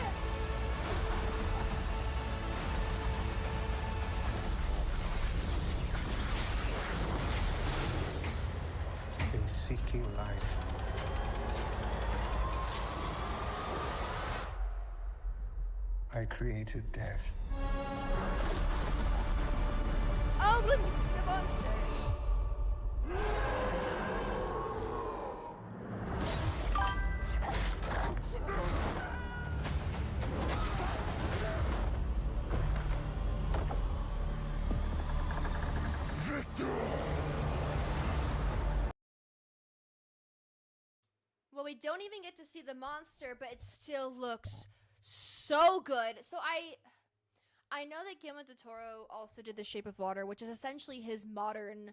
In seeking life, I created death. Oh, look, it's the monster. Well, we don't even get to see the monster, but it still looks so good. So I know that Guillermo del Toro also did The Shape of Water, which is essentially his modern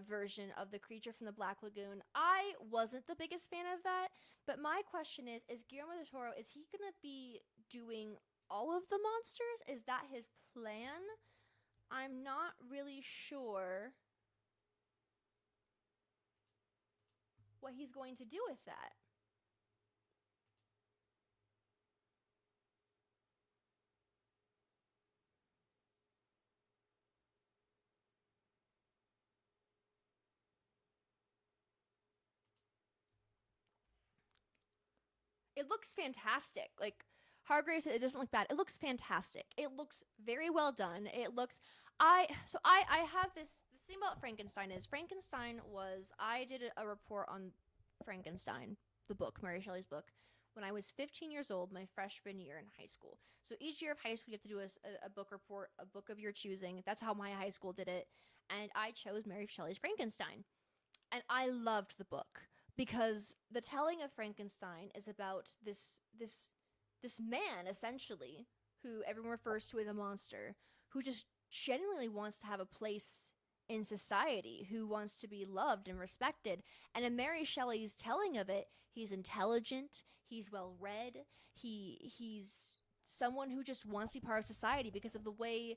version of the creature from the Black Lagoon. I wasn't the biggest fan of that, but my question is Guillermo del Toro, is he going to be doing all of the monsters? Is that his plan? I'm not really sure. what he's going to do with that. It looks fantastic. Like Hargrave said, it doesn't look bad. It looks fantastic. It looks very well done. It looks. I have this. The thing about Frankenstein is Frankenstein was I did a report on Frankenstein, the book, Mary Shelley's book, when I was 15 years old, my freshman year in high school. So each year of high school, you have to do a book report, a book of your choosing. That's how my high school did it, and I chose Mary Shelley's Frankenstein, and I loved the book because the telling of Frankenstein is about this man essentially who everyone refers to as a monster who just genuinely wants to have a place in society, who wants to be loved and respected. And in Mary Shelley's telling of it, he's intelligent, he's well read, he's someone who just wants to be part of society because of the way,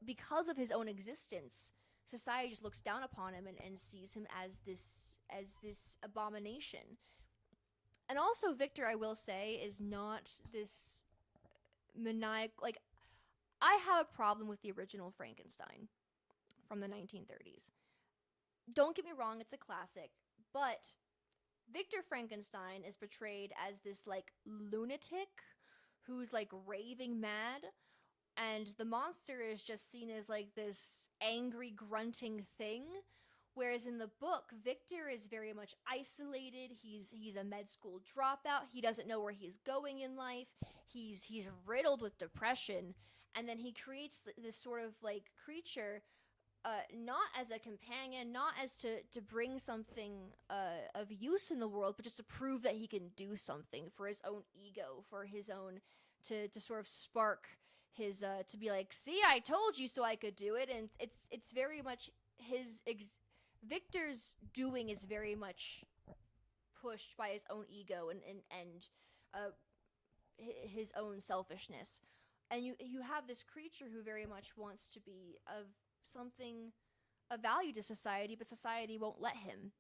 because of his own existence, society just looks down upon him and sees him as this abomination. And also Victor, I will say, is not this maniacal. Like, I have a problem with the original Frankenstein from the 1930s. Don't get me wrong, it's a classic, but Victor Frankenstein is portrayed as this like lunatic who's like raving mad, and the monster is just seen as like this angry grunting thing. Whereas in the book, Victor is very much isolated. He's a med school dropout. He doesn't know where he's going in life. He's riddled with depression, and then he creates this sort of like creature, not as a companion, not as to bring something of use in the world, but just to prove that he can do something for his own ego, for his own to sort of spark his to be like, see, I told you so I could do it. And it's very much Victor's doing is very much pushed by his own ego and his own selfishness. And you have this creature who very much wants to be of something of value to society, but society won't let him.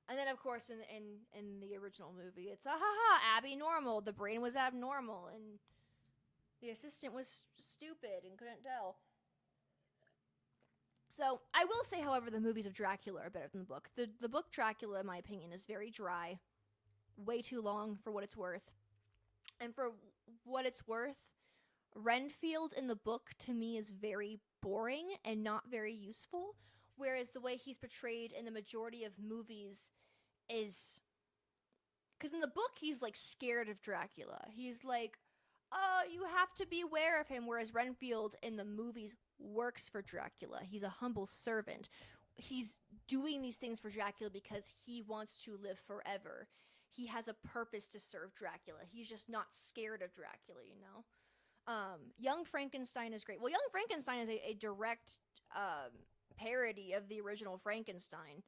And then, of course, in the original movie, it's Abby normal. The brain was abnormal, and the assistant was stupid and couldn't tell. So I will say, however, the movies of Dracula are better than the book. The book Dracula, in my opinion, is very dry, way too long for what it's worth. And for what it's worth, Renfield in the book to me is very boring and not very useful, whereas the way he's portrayed in the majority of movies is, because in the book he's like scared of Dracula. He's like, oh, you have to beware of him, whereas Renfield in the movies works for Dracula. He's a humble servant. He's doing these things for Dracula because he wants to live forever. He has a purpose to serve Dracula. He's just not scared of Dracula, you know? Young Frankenstein is great. Well, Young Frankenstein is a direct parody of the original Frankenstein.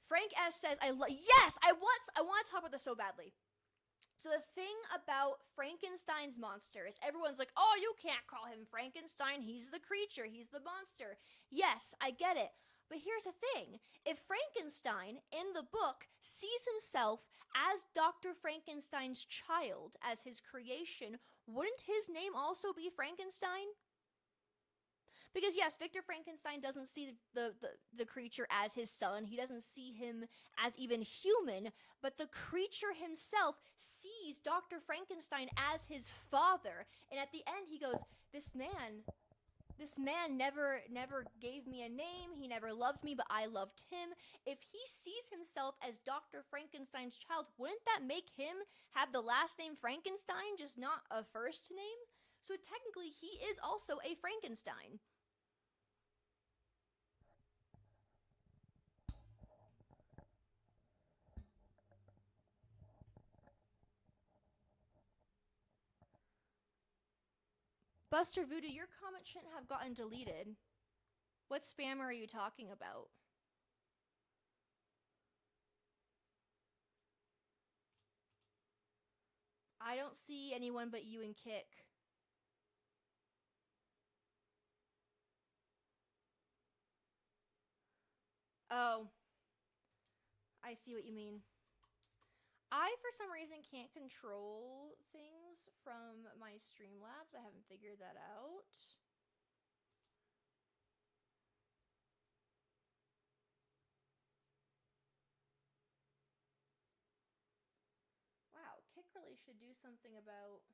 Frank S says, yes, I want to talk about this so badly. So the thing about Frankenstein's monster is everyone's like, oh, you can't call him Frankenstein. He's the creature. He's the monster. Yes, I get it. But here's the thing. If Frankenstein, in the book, sees himself as Dr. Frankenstein's child, as his creation, wouldn't his name also be Frankenstein? Because yes, Victor Frankenstein doesn't see the creature as his son. He doesn't see him as even human. But the creature himself sees Dr. Frankenstein as his father. And at the end, he goes, this man never gave me a name. He never loved me, but I loved him. If he sees himself as Dr. Frankenstein's child, wouldn't that make him have the last name Frankenstein, just not a first name? So technically, he is also a Frankenstein. Buster Voodoo, your comment shouldn't have gotten deleted. What spam are you talking about? I don't see anyone but you and Kick. Oh, I see what you mean. I, for some reason, can't control things from my Streamlabs. I haven't figured that out. Wow, Kick really should do something about...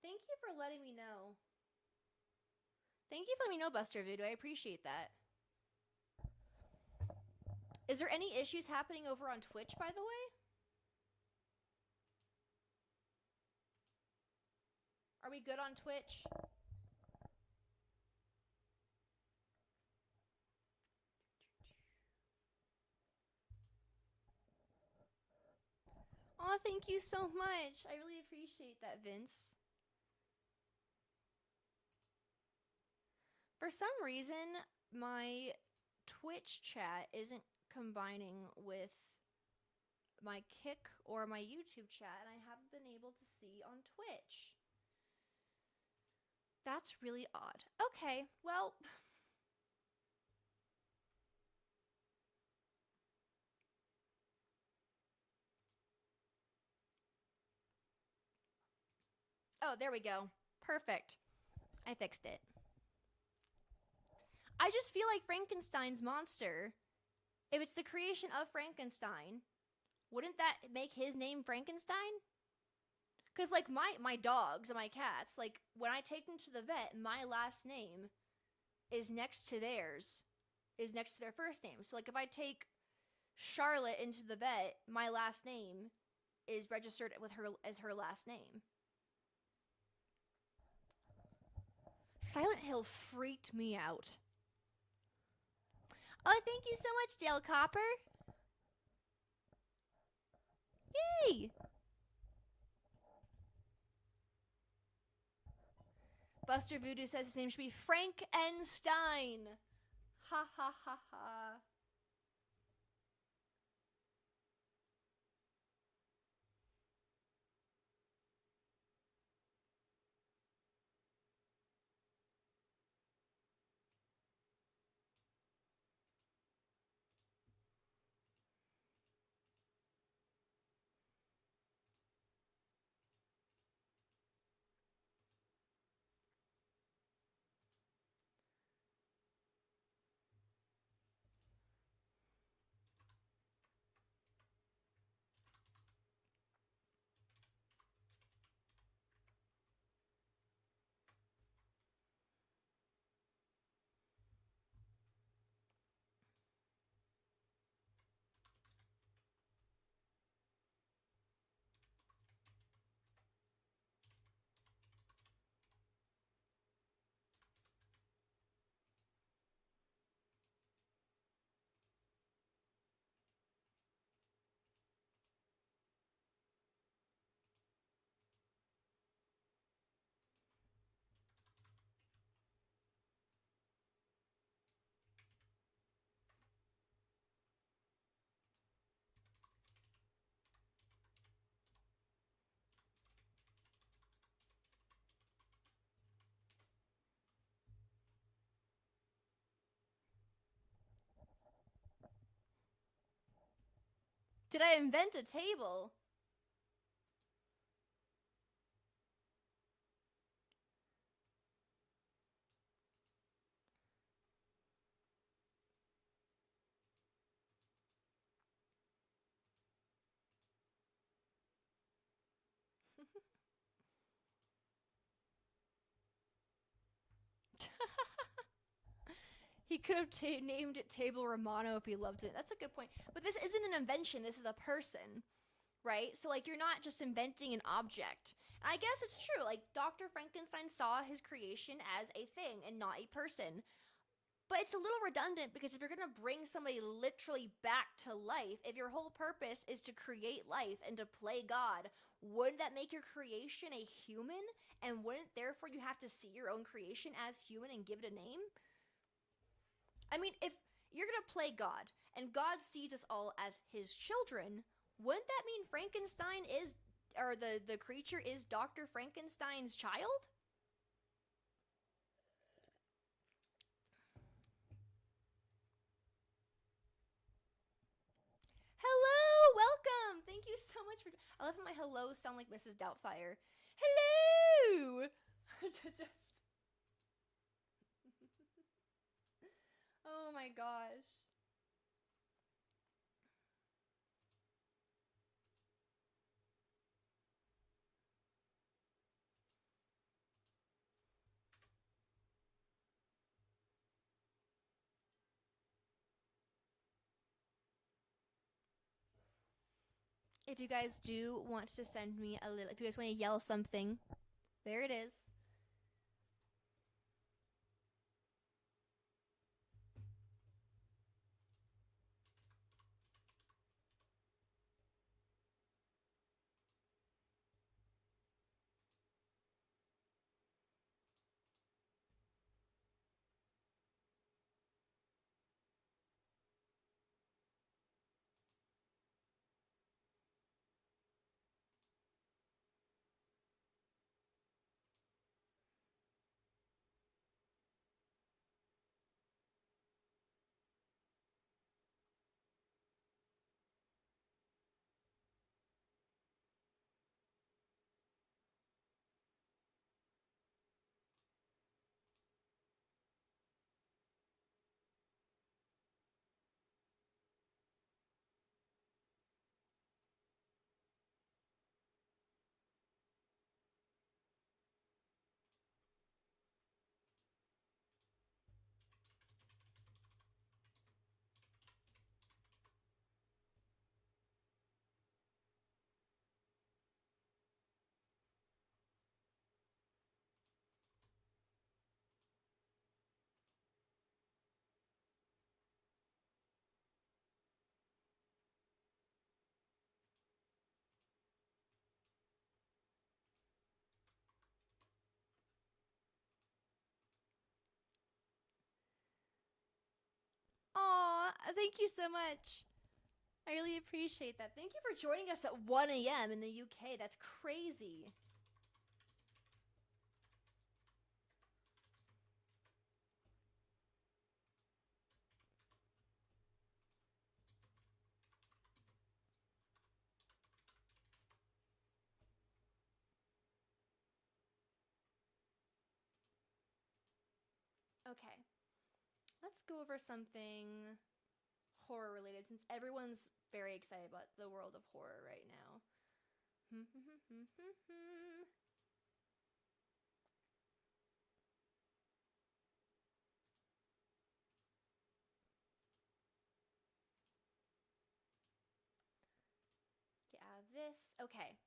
Thank you for letting me know. Thank you for letting me know, Buster Voodoo. I appreciate that. Is there any issues happening over on Twitch, by the way? Are we good on Twitch? Oh, thank you so much. I really appreciate that, Vince. For some reason, my Twitch chat isn't combining with my Kick or my YouTube chat, and I haven't been able to see on Twitch. That's really odd. Okay, well... Oh, there we go. Perfect. I fixed it. I just feel like Frankenstein's monster, if it's the creation of Frankenstein, wouldn't that make his name Frankenstein? Because, like, my dogs and my cats, like, when I take them to the vet, my last name is next to theirs, is next to their first name. So, like, if I take Charlotte into the vet, my last name is registered with her as her last name. Silent Hill freaked me out. Oh, thank you so much, Dale Copper. Yay! Buster Voodoo says his name should be Frankenstein. Ha ha ha ha. Did I invent a table? He could have named it Table Romano if he loved it. That's a good point. But this isn't an invention. This is a person, right? So, like, you're not just inventing an object. And I guess it's true. Like, Dr. Frankenstein saw his creation as a thing and not a person. But it's a little redundant because if you're going to bring somebody literally back to life, if your whole purpose is to create life and to play God, wouldn't that make your creation a human? And wouldn't, therefore, you have to see your own creation as human and give it a name? I mean, if you're going to play God and God sees us all as his children, wouldn't that mean Frankenstein is, or the creature is Dr. Frankenstein's child? Hello, welcome. Thank you so much for. I love how my hellos sound like Mrs. Doubtfire. Hello. Just. Oh my gosh. If you guys do want to send me a little, if you guys want to yell something, there it is. Aw, thank you so much. I really appreciate that. Thank you for joining us at 1 a.m. in the UK. That's crazy. Okay, let's go over something horror related since everyone's very excited about the world of horror right now. Get out of this. Okay.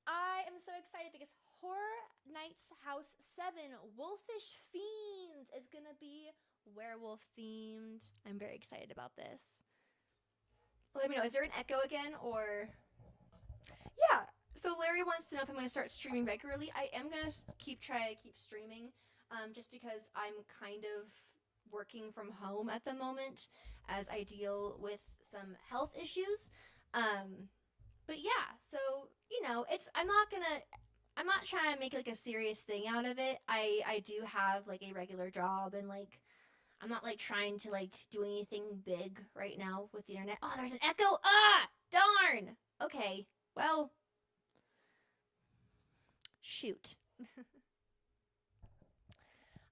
I am so excited because Horror Nights House 7 Wolfish Fiends is going to be werewolf themed. I'm very excited about this. Let me know, is there an echo again or? Yeah. So Larry wants to know if I'm going to start streaming regularly. I am going to keep streaming, just because I'm kind of working from home at the moment as I deal with some health issues. But yeah, so it's I'm not trying to make like a serious thing out of it. I do have like a regular job, and like I'm not like trying to like do anything big right now with the internet. Oh, there's an echo. Ah, darn. Okay. Well, shoot.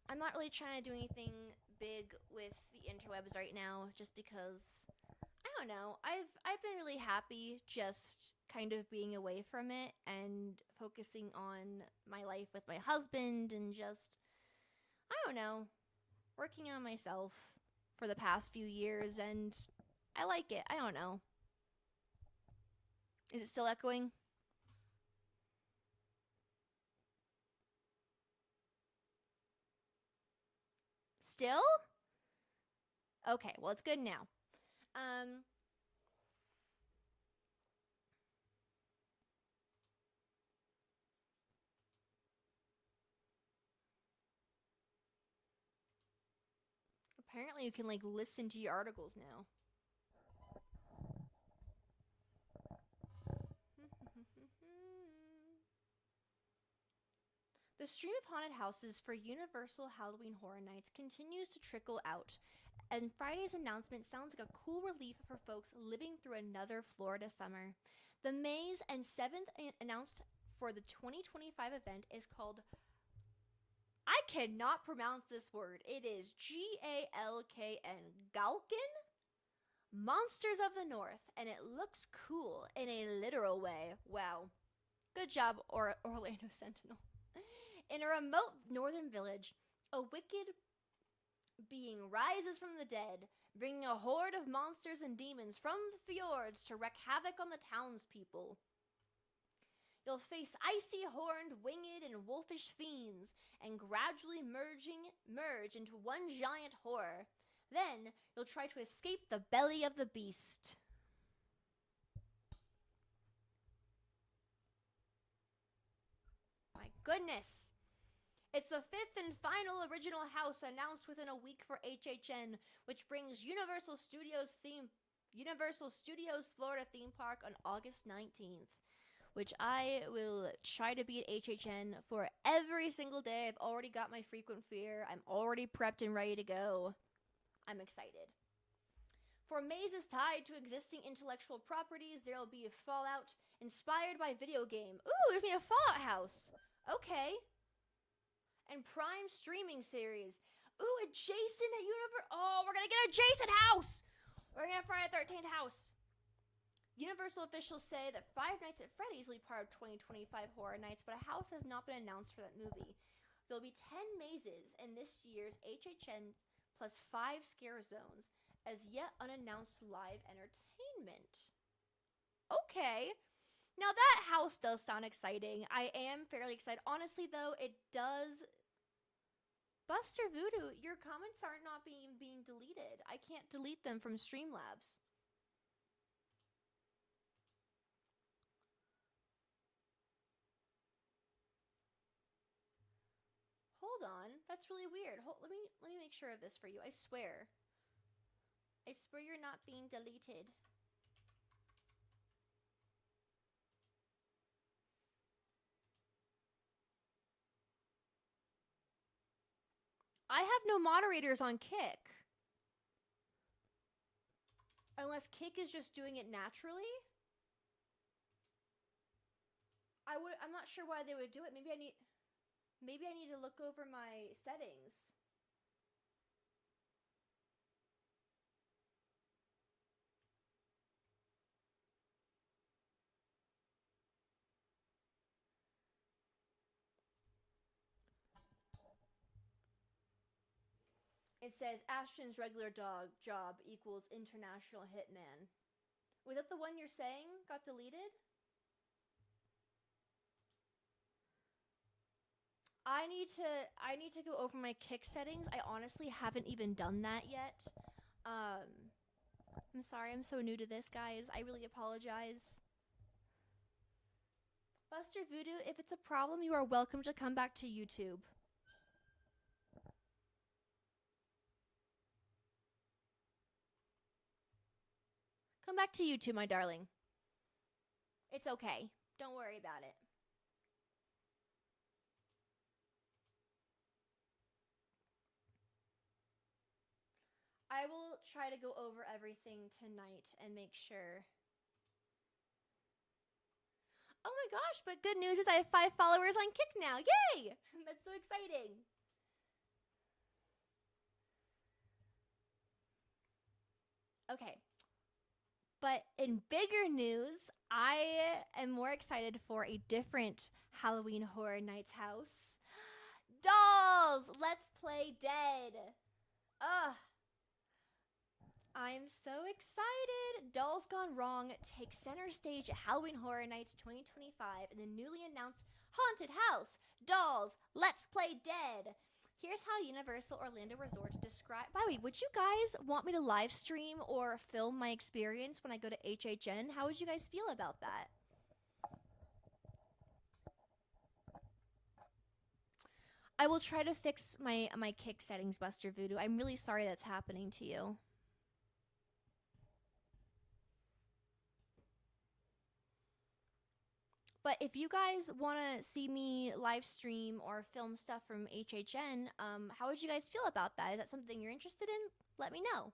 I'm not really trying to do anything big with the interwebs right now just because I don't know. I've been really happy just kind of being away from it and focusing on my life with my husband and just I don't know, working on myself for the past few years, and I like it. I don't know. Is it still echoing? Still? Okay, well it's good now. Um Apparently, you can like listen to your articles now. The stream of haunted houses for Universal Halloween Horror Nights continues to trickle out, and Friday's announcement sounds like a cool relief for folks living through another Florida summer. The Maze and 7th announced for the 2025 event is called, I cannot pronounce this word. It is Galkn, Galkin? Monsters of the North, and it looks cool in a literal way. Wow. Good job, Orlando Sentinel. In a remote northern village, a wicked being rises from the dead, bringing a horde of monsters and demons from the fjords to wreak havoc on the townspeople. You'll face icy horned, winged, and wolfish fiends, and gradually merge into one giant horror. Then you'll try to escape the belly of the beast. My goodness. It's the 5th and final original house announced within a week for HHN, which brings Universal Studios Florida theme park on August 19th, which I will try to be at HHN for every single day. I've already got my frequent fear. I'm already prepped and ready to go. I'm excited. For mazes tied to existing intellectual properties, there will be a Fallout inspired by video game. Ooh, there's me a Fallout house. Okay. And Prime streaming series. Ooh, adjacent at Universal. Oh, we're gonna get adjacent house. We're gonna have Friday the 13th house. Universal officials say that Five Nights at Freddy's will be part of 2025 Horror Nights, but a house has not been announced for that movie. There'll be 10 mazes in this year's HHN plus 5 scare zones as yet unannounced live entertainment. Okay. Now that house does sound exciting. I am fairly excited. Honestly, though, it does. Buster Voodoo, your comments aren't not being deleted. I can't delete them from Streamlabs. Hold on, that's really weird. Let me make sure of this for you. I swear you're not being deleted. I have no moderators on Kick. Unless Kick is just doing it naturally. I'm not sure why they would do it. Maybe I need to look over my settings. It says Ashton's regular job equals international hitman. Was that the one you're saying got deleted? I need to go over my Kick settings. I honestly haven't even done that yet. I'm sorry, I'm so new to this, guys. I really apologize. Buster Voodoo, if it's a problem, you are welcome to come back to YouTube. Come back to YouTube, my darling. It's okay. Don't worry about it. I will try to go over everything tonight and make sure. Oh my gosh, but good news is I have 5 followers on Kick now. Yay! That's so exciting. Okay. But in bigger news, I am more excited for a different Halloween Horror Nights house. Dolls! Let's Play Dead. Ugh. I'm so excited. Dolls Gone Wrong takes center stage at Halloween Horror Nights 2025 in the newly announced Haunted House, Dolls, Let's Play Dead. Here's how Universal Orlando Resort describe. By the way, would you guys want me to live stream or film my experience when I go to HHN? How would you guys feel about that? I will try to fix my kick settings, Buster Voodoo. I'm really sorry that's happening to you. But if you guys want to see me live stream or film stuff from HHN, how would you guys feel about that? Is that something you're interested in? Let me know.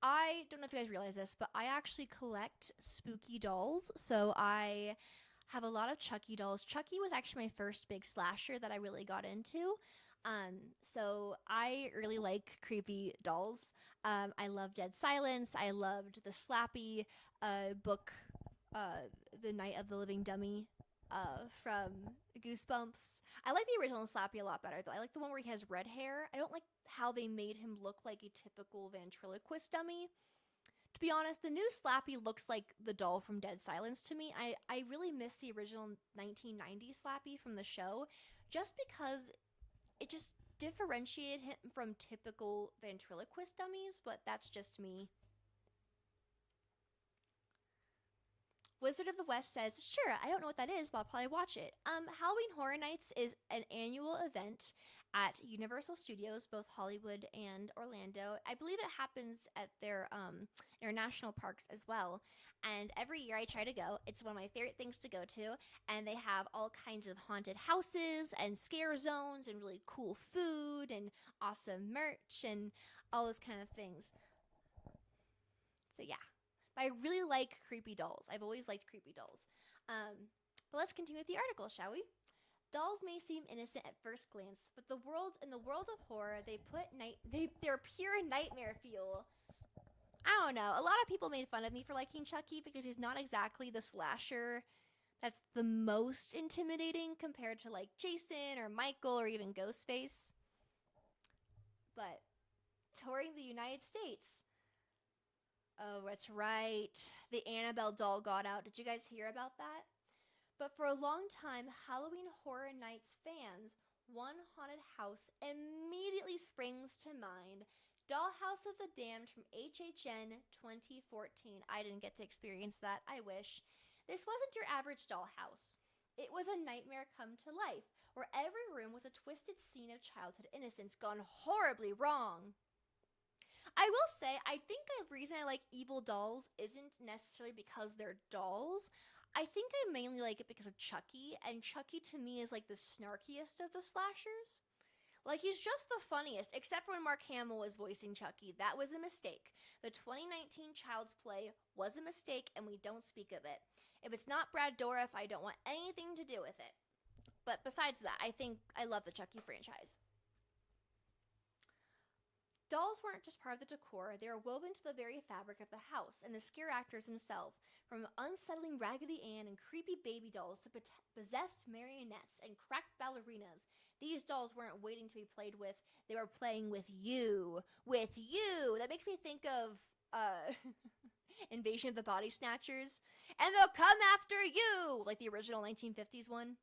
I don't know if you guys realize this, but I actually collect spooky dolls. So I have a lot of Chucky dolls. Chucky was actually my first big slasher that I really got into. So I really like creepy dolls. I love Dead Silence. I loved the Slappy book, The Night of the Living Dummy from Goosebumps. I like the original Slappy a lot better, though. I like the one where he has red hair. I don't like how they made him look like a typical ventriloquist dummy. To be honest, the new Slappy looks like the doll from Dead Silence to me. I really miss the original 1990s Slappy from the show just because it just differentiated him from typical ventriloquist dummies, but that's just me. Wizard of the West says, sure, I don't know what that is, but I'll probably watch it. Halloween Horror Nights is an annual event at Universal Studios, both Hollywood and Orlando. I believe it happens at their international parks as well. And every year I try to go. It's one of my favorite things to go to. And they have all kinds of haunted houses and scare zones and really cool food and awesome merch and all those kind of things. So yeah, I really like creepy dolls. I've always liked creepy dolls. But let's continue with the article, shall we? Dolls may seem innocent at first glance, but in the world of horror, they're pure nightmare fuel. I don't know. A lot of people made fun of me for liking Chucky because he's not exactly the slasher that's the most intimidating compared to like Jason or Michael or even Ghostface. But touring the United States, oh, that's right. The Annabelle doll got out. Did you guys hear about that? But for a long time, Halloween Horror Nights fans, one haunted house immediately springs to mind. Dollhouse of the Damned from HHN 2014. I didn't get to experience that. I wish. This wasn't your average dollhouse. It was a nightmare come to life, where every room was a twisted scene of childhood innocence gone horribly wrong. I will say, I think the reason I like evil dolls isn't necessarily because they're dolls. I think I mainly like it because of Chucky, and Chucky to me is like the snarkiest of the slashers. Like, he's just the funniest, except for when Mark Hamill was voicing Chucky. That was a mistake. The 2019 Child's Play was a mistake, and we don't speak of it. If it's not Brad Dourif, I don't want anything to do with it. But besides that, I think I love the Chucky franchise. Dolls weren't just part of the decor, they were woven into the very fabric of the house and the scare actors themselves. From unsettling Raggedy Ann and creepy baby dolls to possessed marionettes and cracked ballerinas, these dolls weren't waiting to be played with, they were playing with you. With you! That makes me think of Invasion of the Body Snatchers. And they'll come after you! Like the original 1950s one.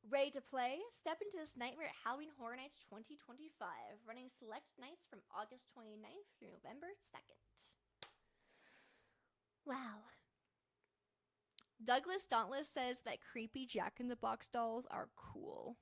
Ready to play? Step into this nightmare at Halloween Horror Nights 2025, running select nights from August 29th through November 2nd. Wow. Douglas Dauntless says that creepy Jack in the Box dolls are cool.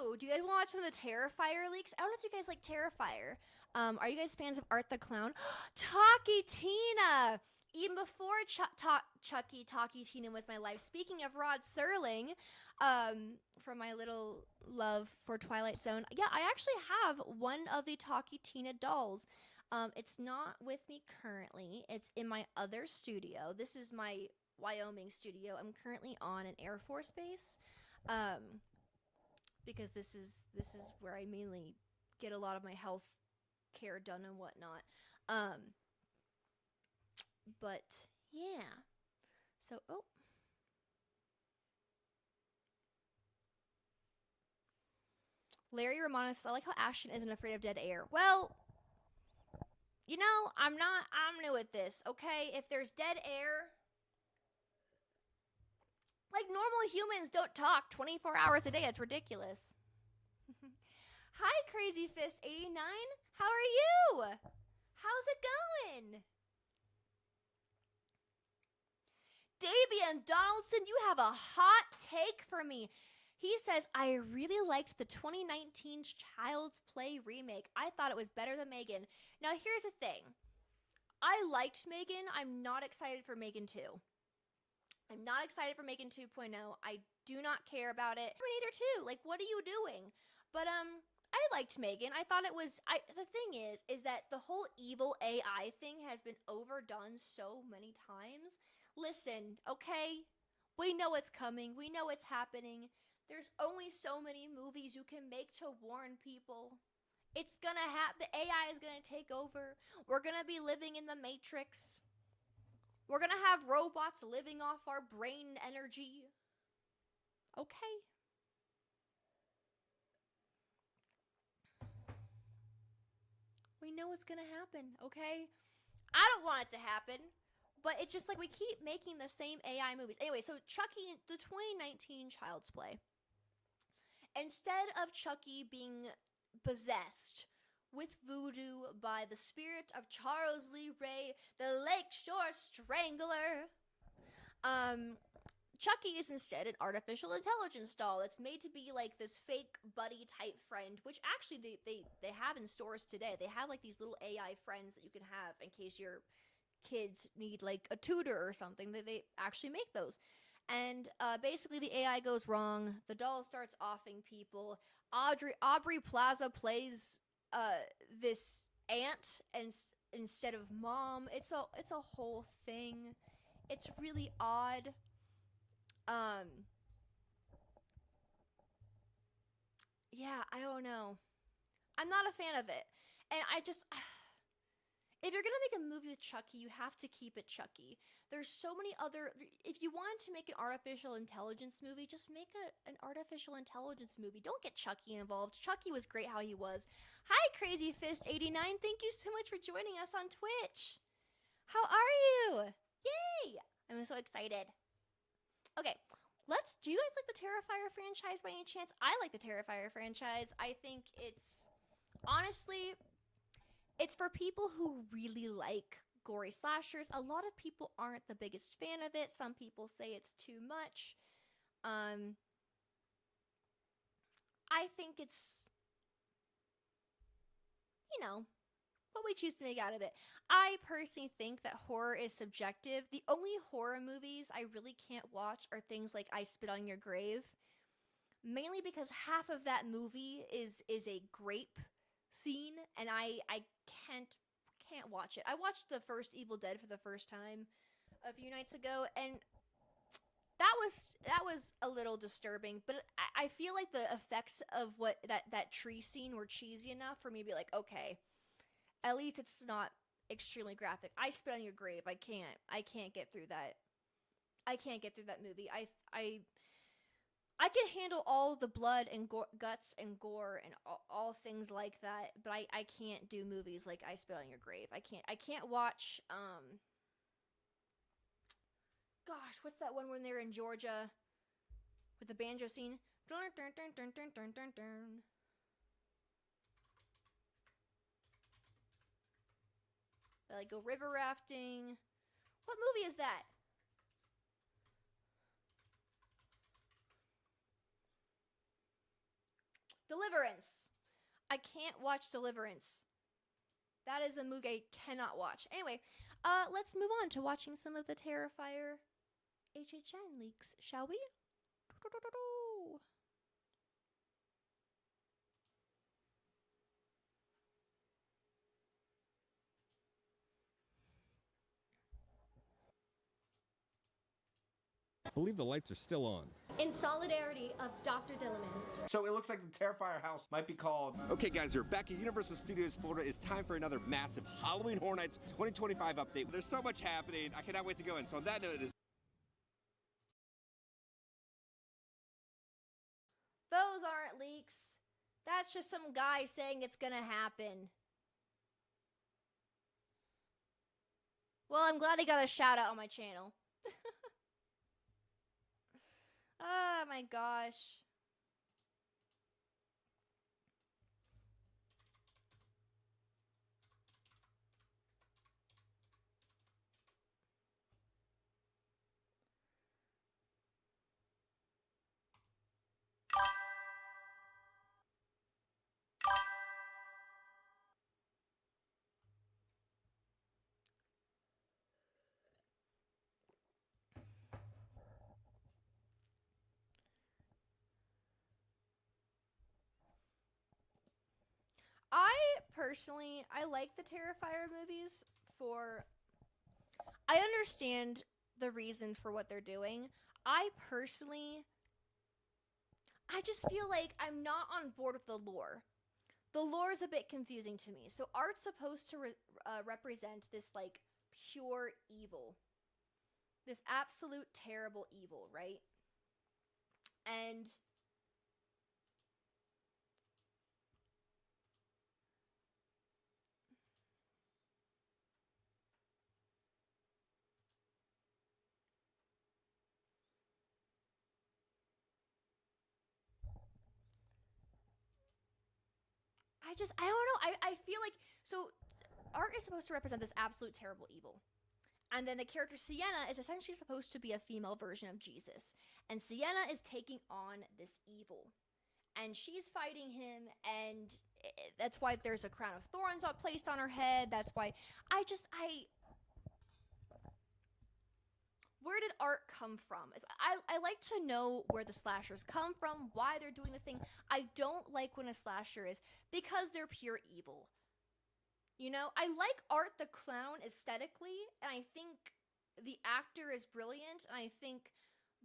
Ooh, do you guys want to watch some of the Terrifier leaks? I don't know if you guys like Terrifier. Are you guys fans of Art the Clown? Talkie Tina! Even before Chucky, Talkie Tina was my life. Speaking of Rod Serling, from my little love for Twilight Zone, yeah, I actually have one of the Talkie Tina dolls. It's not with me currently. It's in my other studio. This is my Wyoming studio. I'm currently on an Air Force base, because this is where I mainly get a lot of my health care done and whatnot. But yeah. So, oh. Larry Romano says, I like how Ashton isn't afraid of dead air. Well, you know, I'm new at this, okay? If there's dead air, like normal humans don't talk 24 hours a day. That's ridiculous. Hi, Crazy Fist 89. How are you? How's it going? Davian Donaldson, you have a hot take for me. He says, I really liked the 2019 Child's Play remake. I thought it was better than Megan. Now, here's the thing. I liked Megan. I'm not excited for Megan 2. I'm not excited for Megan 2.0. I do not care about it. Terminator 2, like, what are you doing? But, I liked Megan. I thought it was, the thing is that the whole evil AI thing has been overdone so many times. Listen, okay? We know it's coming. We know it's happening. There's only so many movies you can make to warn people. It's gonna happen. The AI is gonna take over. We're gonna be living in the Matrix. We're gonna have robots living off our brain energy. Okay. We know it's gonna happen, okay? I don't want it to happen, but it's just like we keep making the same AI movies. Anyway, so Chucky, the 2019 Child's Play. Instead of Chucky being possessed with voodoo by the spirit of Charles Lee Ray, the Lakeshore Strangler, Chucky is instead an artificial intelligence doll that's made to be like this fake buddy type friend, which actually they have in stores today. They have like these little AI friends that you can have in case your kids need like a tutor or something. They actually make those. And basically the AI goes wrong. The doll starts offing people. Aubrey Plaza plays this aunt and instead of mom. It's a whole thing. It's really odd. Yeah, I don't know. I'm not a fan of it. And I just if you're gonna make a movie with Chucky, you have to keep it Chucky. There's so many other. If you wanted to make an artificial intelligence movie, just make an artificial intelligence movie. Don't get Chucky involved. Chucky was great how he was. Hi, Crazy Fist 89. Thank you so much for joining us on Twitch. How are you? Yay! I'm so excited. Okay, do you guys like the Terrifier franchise by any chance? I like the Terrifier franchise. I think honestly, it's for people who really like gory slashers. A lot of people aren't the biggest fan of it. Some people say it's too much. I think it's, what we choose to make out of it. I personally think that horror is subjective. The only horror movies I really can't watch are things like I Spit on Your Grave. Mainly because half of that movie is a grape scene, and I can't watch it. I watched the first Evil Dead for the first time a few nights ago, and that was a little disturbing, but I feel like the effects of what that tree scene were cheesy enough for me to be like, okay, at least it's not extremely graphic. I Spit on Your Grave. I can't get through that. I can't get through that movie. I can handle all the blood and guts and gore and all things like that, but I can't do movies like I Spit on Your Grave. I can't watch gosh, what's that one when they're in Georgia with the banjo scene? They like go river rafting. What movie is that? Deliverance. I can't watch Deliverance. That is a movie I cannot watch. Anyway, let's move on to watching some of the Terrifier HHN leaks, shall we? I believe the lights are still on. In solidarity of Dr. Dillerman. So it looks like the Terrifier house might be called... Okay guys, we're back at Universal Studios Florida. It's time for another massive Halloween Horror Nights 2025 update. There's so much happening. I cannot wait to go in. So on that note, it is... Those aren't leaks. That's just some guy saying it's gonna happen. Well, I'm glad he got a shout out on my channel. Oh my gosh. I like the Terrifier movies for... I understand the reason for what they're doing. I just feel like I'm not on board with the lore. The lore is a bit confusing to me. So art's supposed to represent this, like, pure evil. This absolute terrible evil, right? And... I don't know. I feel like, so art is supposed to represent this absolute terrible evil. And then the character Sienna is essentially supposed to be a female version of Jesus. And Sienna is taking on this evil. And she's fighting him, and that's why there's a crown of thorns placed on her head. That's why where did art come from? I like to know where the slashers come from, why they're doing the thing. I don't like when a slasher is because they're pure evil. You know, I like Art the Clown aesthetically, and I think the actor is brilliant, and I think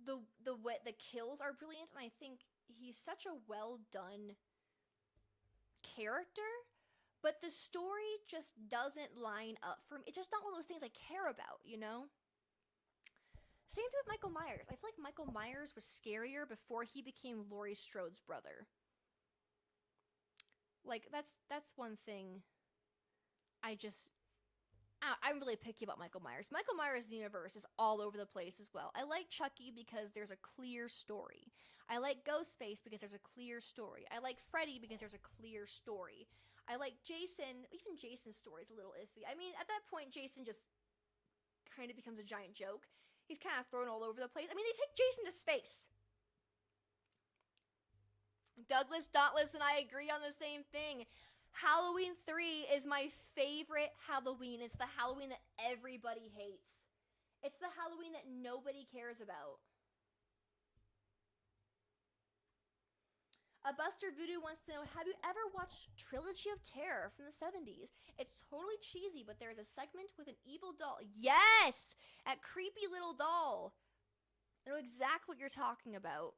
the kills are brilliant, and I think he's such a well done character, but the story just doesn't line up for me. It's just not one of those things I care about, you know? Same thing with Michael Myers. I feel like Michael Myers was scarier before he became Laurie Strode's brother. Like, that's one thing I'm really picky about Michael Myers. Michael Myers' universe is all over the place as well. I like Chucky because there's a clear story. I like Ghostface because there's a clear story. I like Freddy because there's a clear story. I like Jason. Even Jason's story is a little iffy. I mean, at that point, Jason just kind of becomes a giant joke. He's kind of thrown all over the place. I mean, they take Jason to space. Douglas Dauntless and I agree on the same thing. Halloween 3 is my favorite Halloween. It's the Halloween that everybody hates. It's the Halloween that nobody cares about. Buster Voodoo wants to know, have you ever watched Trilogy of Terror from the 70s? It's totally cheesy, but there is a segment with an evil doll. Yes! That creepy little doll. I know exactly what you're talking about.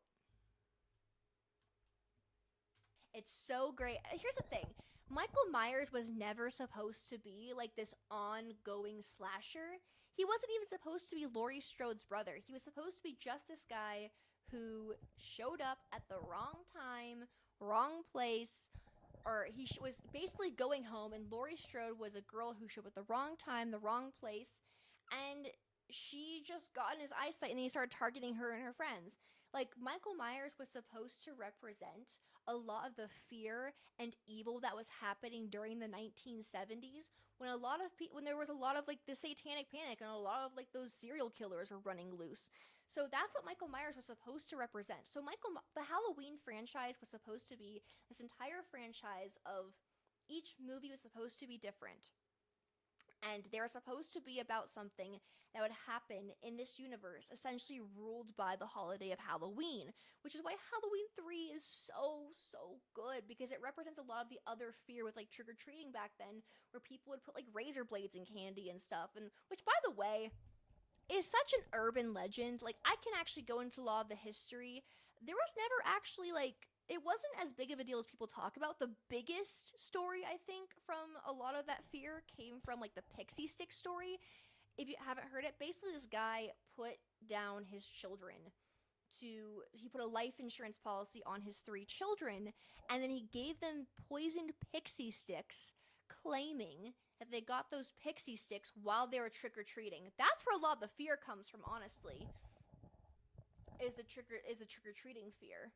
It's so great. Here's the thing. Michael Myers was never supposed to be like this ongoing slasher. He wasn't even supposed to be Laurie Strode's brother. He was supposed to be just this guy who showed up at the wrong time, wrong place, or he was basically going home, and Laurie Strode was a girl who showed up at the wrong time, the wrong place, and she just got in his eyesight, and he started targeting her and her friends. Like, Michael Myers was supposed to represent a lot of the fear and evil that was happening during the 1970s when when there was a lot of like the satanic panic and a lot of like those serial killers were running loose. So that's what Michael Myers was supposed to represent. So the Halloween franchise was supposed to be this entire franchise of each movie was supposed to be different. And they were supposed to be about something that would happen in this universe, essentially ruled by the holiday of Halloween, which is why Halloween 3 is so good, because it represents a lot of the other fear with like trick-or-treating back then, where people would put like razor blades in candy and stuff, and which, by the way, is such an urban legend. Like, I can actually go into a lot of the history. There was never actually like it wasn't as big of a deal as people talk about. The biggest story, I think, from a lot of that fear came from like the pixie stick story. If you haven't heard it, basically this guy put down his children he put a life insurance policy on his 3 children, and then he gave them poisoned pixie sticks, claiming that they got those pixie sticks while they were trick-or-treating. That's where a lot of the fear comes from, honestly. Is the trick-or-treating fear.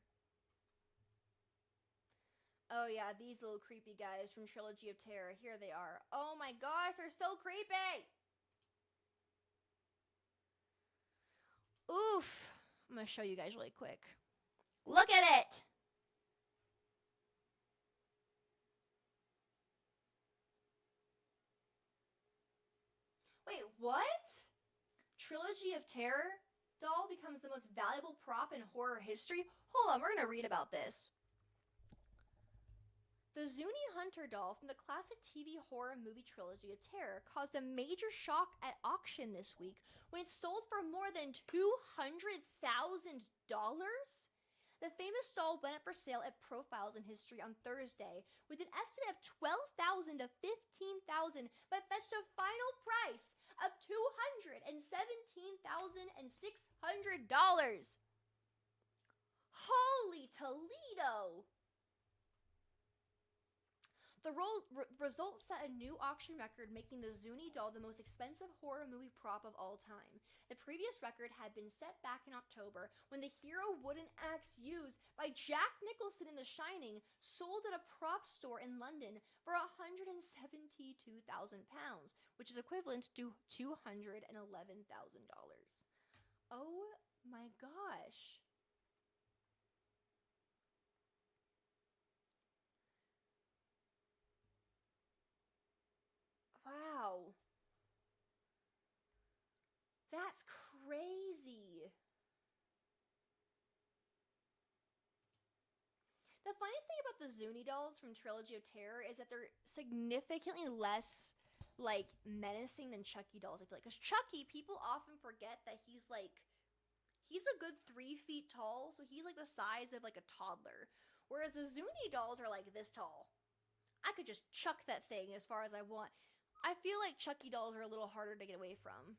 Oh yeah, these little creepy guys from Trilogy of Terror. Here they are. Oh my gosh, they're so creepy! Oof. I'm gonna show you guys really quick. Look at it! Wait, what? Trilogy of Terror doll becomes the most valuable prop in horror history? Hold on, we're gonna read about this. The Zuni Hunter doll from the classic TV horror movie Trilogy of Terror caused a major shock at auction this week when it sold for more than $200,000. The famous doll went up for sale at Profiles in History on Thursday with an estimate of $12,000 to $15,000, but fetched a final price of $217,600. Holy Toledo! The result set a new auction record, making the Zuni doll the most expensive horror movie prop of all time. The previous record had been set back in October when the hero wooden axe used by Jack Nicholson in The Shining sold at a prop store in London for £172,000, which is equivalent to $211,000. Oh my gosh. Wow. That's crazy. The funny thing about the Zuni dolls from Trilogy of Terror is that they're significantly less, like, menacing than Chucky dolls, I feel like. Because Chucky, people often forget that he's a good 3 feet tall, so he's, like, the size of, like, a toddler. Whereas the Zuni dolls are, like, this tall. I could just chuck that thing as far as I want. I feel like Chucky dolls are a little harder to get away from.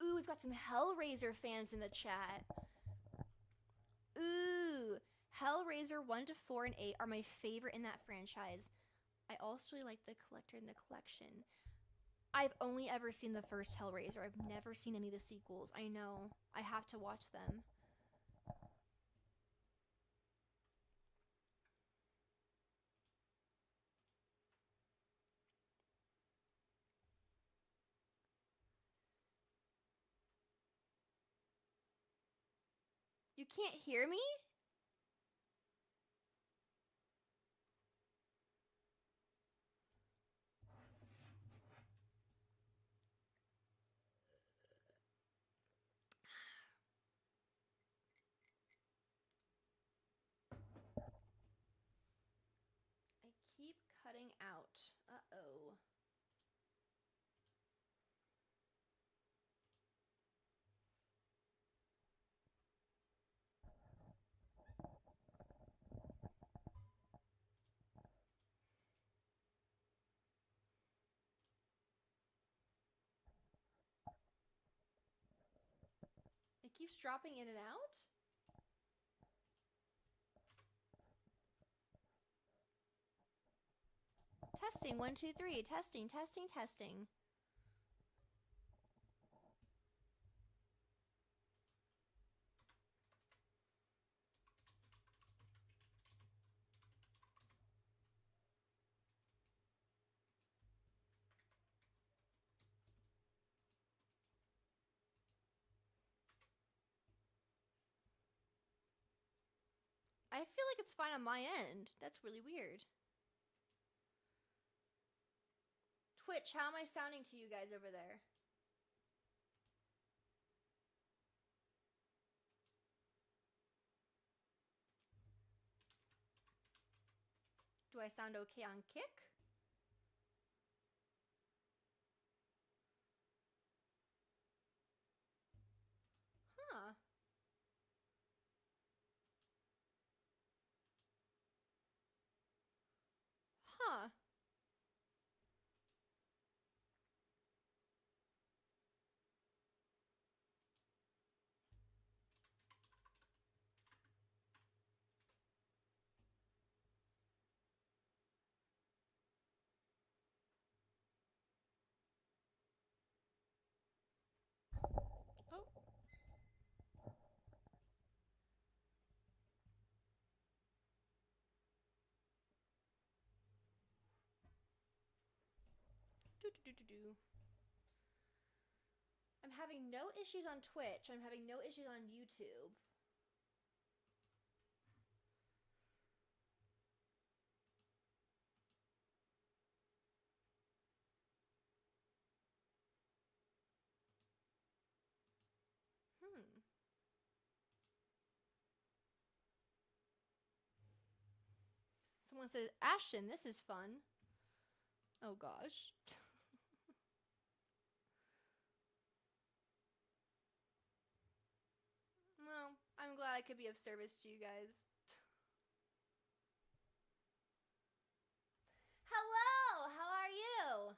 Ooh, we've got some Hellraiser fans in the chat. Ooh, Hellraiser 1 to 4 and 8 are my favorite in that franchise. I also really like the collector in the collection. I've only ever seen the first Hellraiser. I've never seen any of the sequels. I know. I have to watch them. You can't hear me? I keep cutting out. Uh-oh. It keeps dropping in and out? Testing, 1, 2, 3. Testing, testing, testing. I feel like it's fine on my end. That's really weird. Twitch, how am I sounding to you guys over there? Do I sound okay on Kick? Huh. Huh. Oh. Do. I'm having no issues on Twitch. I'm having no issues on YouTube. Someone says, Ashton, this is fun. Oh gosh. Well, I'm glad I could be of service to you guys. Hello! How are you?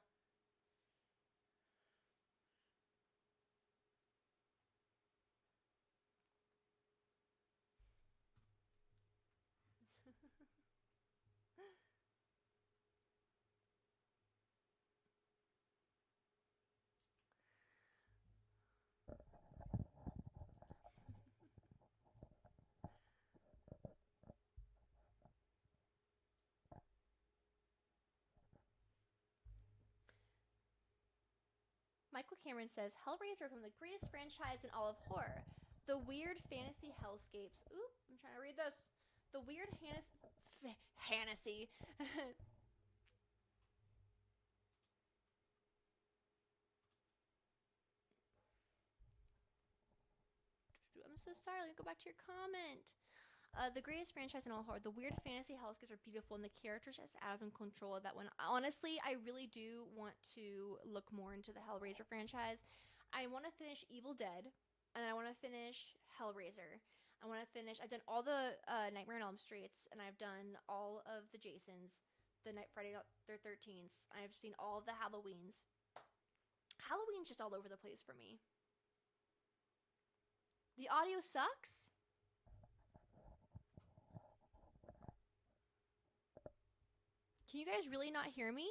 Michael Cameron says, Hellraiser from the greatest franchise in all of horror. The weird fantasy hellscapes. Oop, I'm trying to read this. The weird fantasy. I'm so sorry. Let me go back to your comment. The greatest franchise in all horror. The weird fantasy hellscapes are beautiful, and the characters are out of control of that one. Honestly, I really do want to look more into the Hellraiser franchise. I want to finish Evil Dead, and I want to finish Hellraiser. I want to finish. I've done all the Nightmare on Elm Streets, and I've done all of the Jasons, the Friday the 13th. I've seen all of the Halloweens. Halloween's just all over the place for me. The audio sucks. Can you guys really not hear me?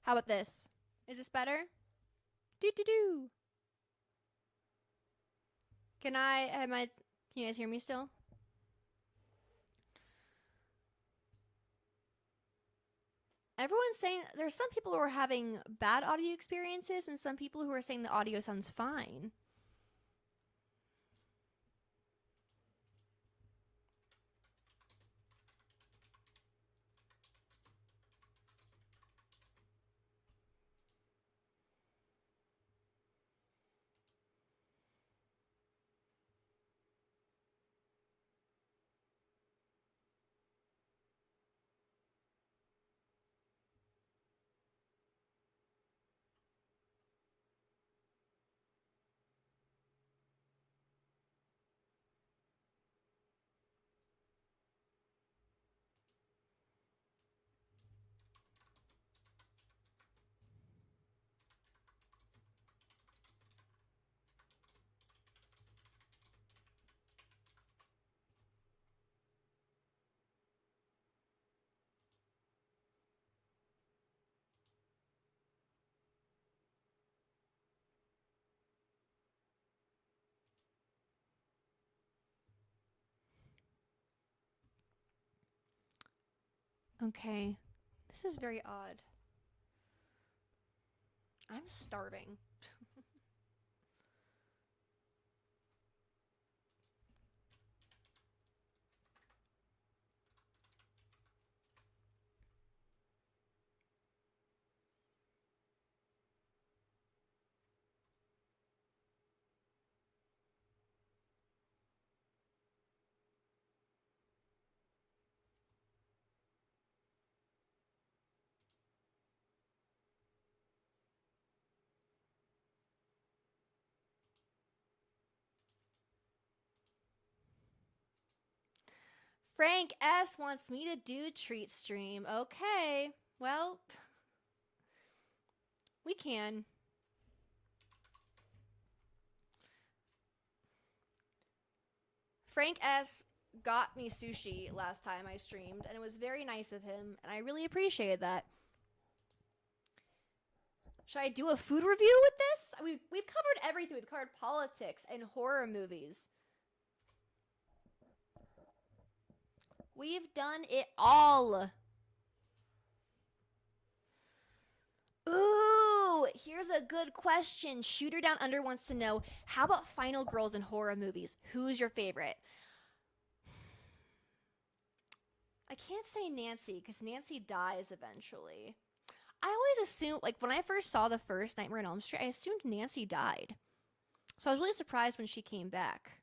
How about this? Is this better? Do. Can you guys hear me still? Everyone's saying there's some people who are having bad audio experiences and some people who are saying the audio sounds fine. Okay. This is very odd. I'm starving. Frank S wants me to do treat stream. Okay. Well, we can. Frank S got me sushi last time I streamed, and it was very nice of him, and I really appreciated that. Should I do a food review with this? We've covered everything. We've covered politics and horror movies. We've done it all. Ooh, here's a good question. Shooter Down Under wants to know, how about final girls in horror movies? Who's your favorite? I can't say Nancy, because Nancy dies eventually. I always assumed, like, when I first saw the first Nightmare on Elm Street, I assumed Nancy died. So I was really surprised when she came back.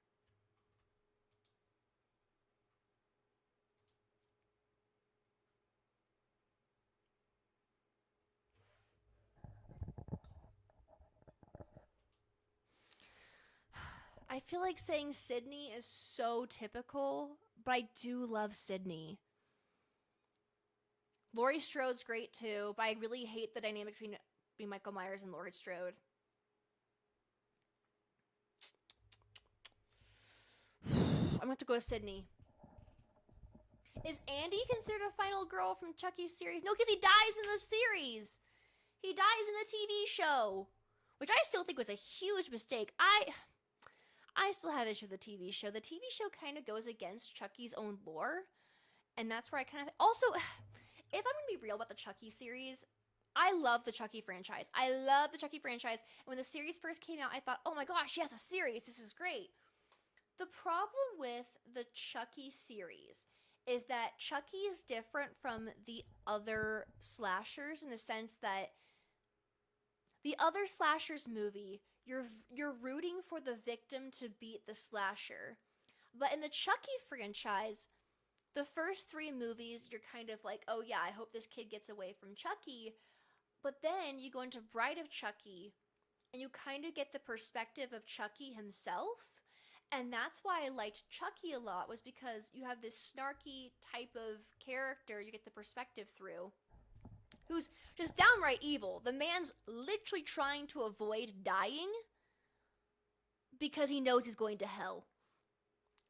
I feel like saying Sydney is so typical, but I do love Sydney. Laurie Strode's great too, but I really hate the dynamic between Michael Myers and Laurie Strode. I'm gonna have to go to Sydney. Is Andy considered a final girl from Chucky's series? No, because he dies in the series. He dies in the TV show, which I still think was a huge mistake. I still have issues with the TV show. The TV show kind of goes against Chucky's own lore, and that's where I kind of... Also, if I'm going to be real about the Chucky series, I love the Chucky franchise. I love the Chucky franchise, and when the series first came out, I thought, oh my gosh, yes, a series, this is great. The problem with the Chucky series is that Chucky is different from the other slashers in the sense that the other slashers movie, you're rooting for the victim to beat the slasher. But in the Chucky franchise, the first 3 movies, you're kind of like, oh yeah, I hope this kid gets away from Chucky. But then you go into Bride of Chucky, and you kind of get the perspective of Chucky himself. And that's why I liked Chucky a lot, was because you have this snarky type of character you get the perspective through, who's just downright evil. The man's literally trying to avoid dying because he knows he's going to hell.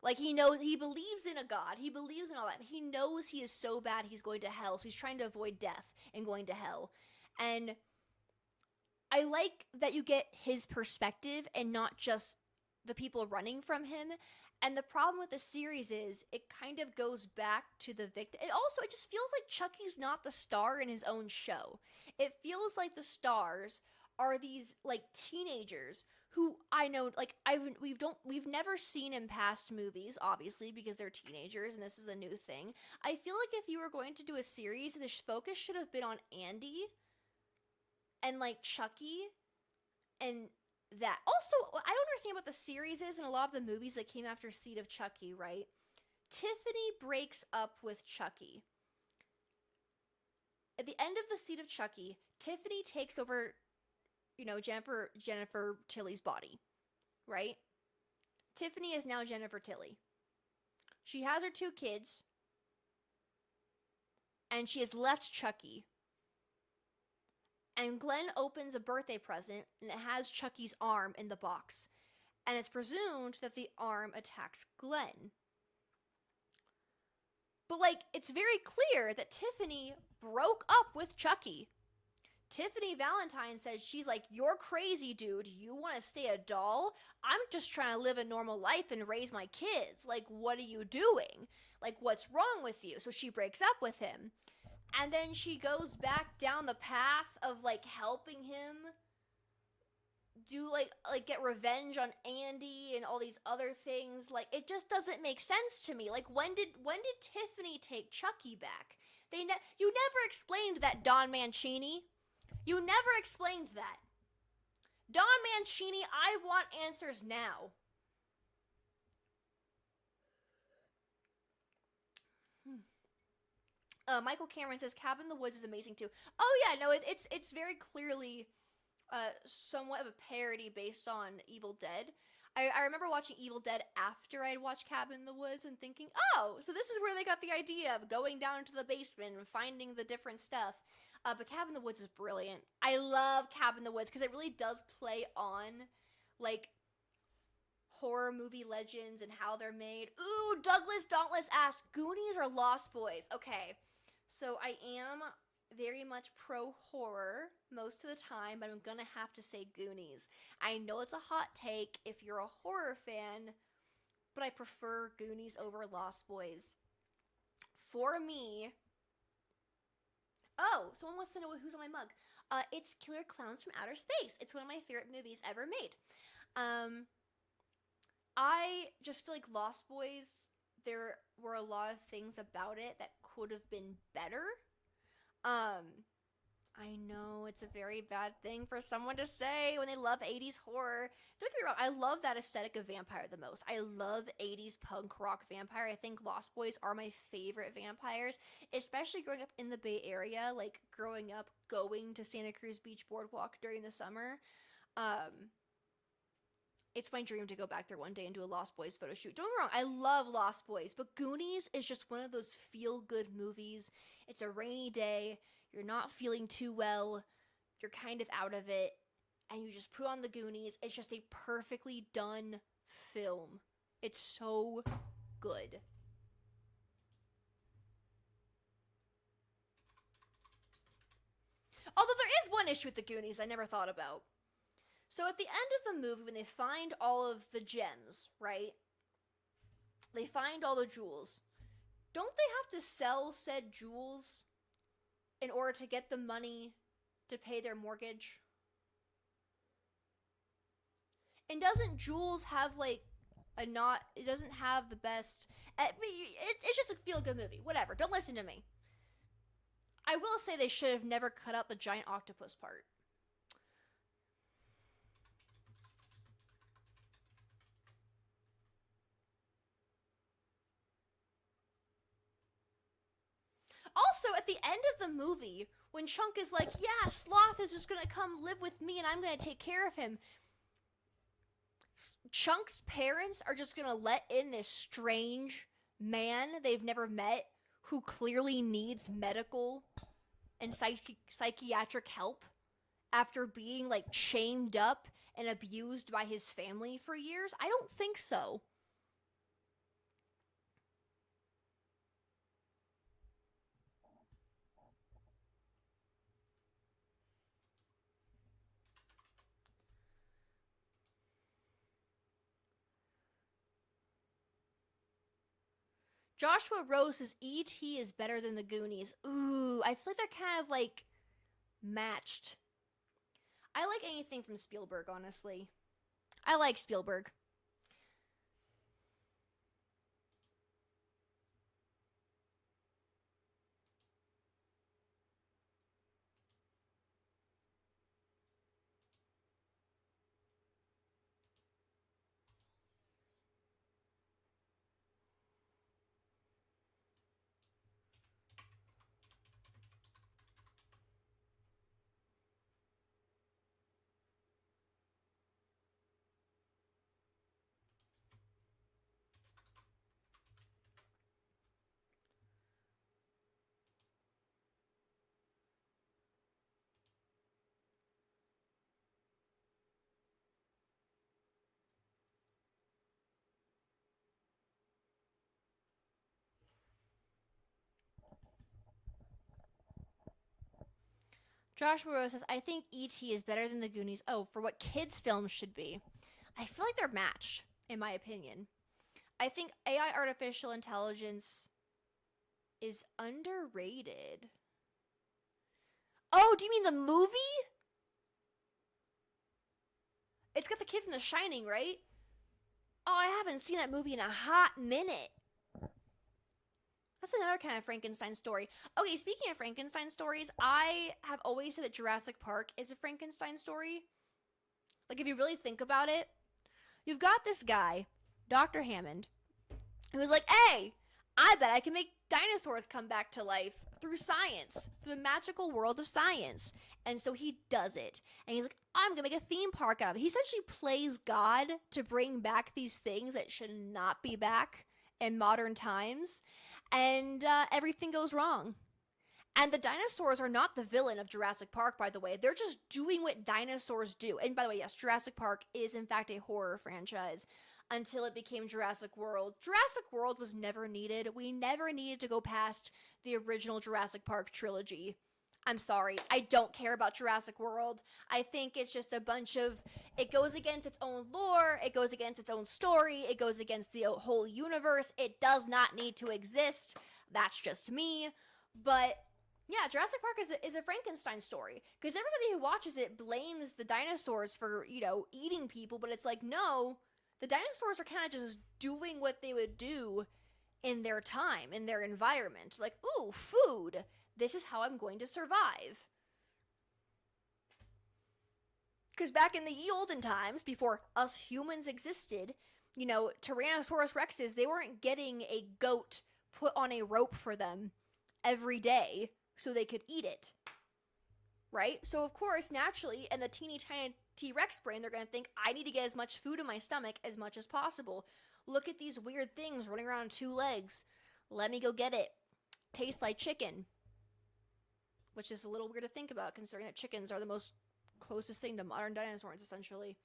Like, he believes in a god, he believes in all that, he knows he is so bad he's going to hell, so he's trying to avoid death and going to hell. And I like that you get his perspective and not just the people running from him. And the problem with the series is it kind of goes back to the victim. It just feels like Chucky's not the star in his own show. It feels like the stars are these like teenagers who I know, like, we've never seen in past movies, obviously, because they're teenagers and this is a new thing. I feel like if you were going to do a series, the focus should have been on Andy and like Chucky and that. Also, I don't understand what the series is in a lot of the movies that came after Seed of Chucky, right? Tiffany breaks up with Chucky. At the end of the Seed of Chucky, Tiffany takes over, Jennifer Tilly's body, right? Tiffany is now Jennifer Tilly. She has her 2 kids, and she has left Chucky. And Glenn opens a birthday present, and it has Chucky's arm in the box. And it's presumed that the arm attacks Glenn. But, it's very clear that Tiffany broke up with Chucky. Tiffany Valentine says, she's like, you're crazy, dude. You want to stay a doll? I'm just trying to live a normal life and raise my kids. Like, what are you doing? Like, what's wrong with you? So she breaks up with him. and then she goes back down the path of like helping him do like get revenge on Andy and all these other things. Like, it just doesn't make sense to me. Like, when did Tiffany take Chucky back? You never explained that, Don Mancini. You never explained that. Don Mancini, I want answers now. Michael Cameron says Cabin in the Woods is amazing too. Oh yeah, no, it's very clearly somewhat of a parody based on Evil Dead. I remember watching Evil Dead after I'd watched Cabin in the Woods and thinking, oh, so this is where they got the idea of going down into the basement and finding the different stuff. But Cabin in the Woods is brilliant. I love Cabin in the Woods because it really does play on, like, horror movie legends and how they're made. Ooh, Douglas Dauntless asks, Goonies or Lost Boys? Okay, so I am very much pro-horror most of the time, but I'm gonna have to say Goonies. I know it's a hot take if you're a horror fan, but I prefer Goonies over Lost Boys. For me... Oh, someone wants to know who's on my mug. It's Killer Clowns from Outer Space. It's one of my favorite movies ever made. I just feel like Lost Boys, there were a lot of things about it that could have been better. I know it's a very bad thing for someone to say when they love 80s horror. Don't get me wrong, I love that aesthetic of vampire the most. I love 80s punk rock vampire. I think Lost Boys are my favorite vampires, especially growing up in the Bay Area, like growing up going to Santa Cruz Beach Boardwalk during the summer. It's my dream to go back there one day and do a Lost Boys photo shoot. Don't get me wrong, I love Lost Boys, but Goonies is just one of those feel-good movies. It's a rainy day, you're not feeling too well, you're kind of out of it, and you just put on the Goonies. It's just a perfectly done film. It's so good. Although there is one issue with the Goonies I never thought about. So at the end of the movie, when they find all of the gems, right? They find all the jewels. Don't they have to sell said jewels in order to get the money to pay their mortgage? And doesn't Jules have, like, it doesn't have the best... It's just a feel-good movie. Whatever. Don't listen to me. I will say they should have never cut out the giant octopus part. Also, at the end of the movie, when Chunk is like, yeah, Sloth is just gonna come live with me and I'm gonna take care of him, Chunk's parents are just gonna let in this strange man they've never met who clearly needs medical and psychiatric help after being, like, chained up and abused by his family for years? I don't think so. Joshua Rose says E.T. is better than the Goonies. Ooh, I feel like they're kind of, like, matched. I like anything from Spielberg, honestly. I like Spielberg. Joshua Rose says, I think E.T. is better than the Goonies. Oh, for what kids' films should be. I feel like they're matched, in my opinion. I think AI artificial intelligence is underrated. Oh, do you mean the movie? It's got the kid from The Shining, right? Oh, I haven't seen that movie in a hot minute. That's another kind of Frankenstein story. Okay, speaking of Frankenstein stories, I have always said that Jurassic Park is a Frankenstein story. Like, if you really think about it, you've got this guy, Dr. Hammond, who was like, hey, I bet I can make dinosaurs come back to life through science, through the magical world of science. And so he does it. And he's like, I'm going to make a theme park out of it. He essentially plays God to bring back these things that should not be back in modern times. And everything goes wrong. And the dinosaurs are not the villain of Jurassic Park, by the way. They're just doing what dinosaurs do. And by the way, yes, Jurassic Park is in fact a horror franchise until it became Jurassic World. Jurassic World was never needed. We never needed to go past the original Jurassic Park trilogy. I'm sorry. I don't care about Jurassic World. I think it's just a bunch of... It goes against its own lore. It goes against its own story. It goes against the whole universe. It does not need to exist. That's just me. But... yeah, Jurassic Park is a Frankenstein story. Because everybody who watches it blames the dinosaurs for, eating people. But it's like, no, the dinosaurs are kind of just doing what they would do in their time, in their environment. Like, ooh, food. This is how I'm going to survive. Because back in the ye olden times, before us humans existed, Tyrannosaurus Rexes, they weren't getting a goat put on a rope for them every day so they could eat it, right? So of course, naturally, in the teeny tiny T-Rex brain, they're going to think, I need to get as much food in my stomach as much as possible. Look at these weird things running around on 2 legs. Let me go get it. Tastes like chicken. Which is a little weird to think about, considering that chickens are the most closest thing to modern dinosaurs, essentially.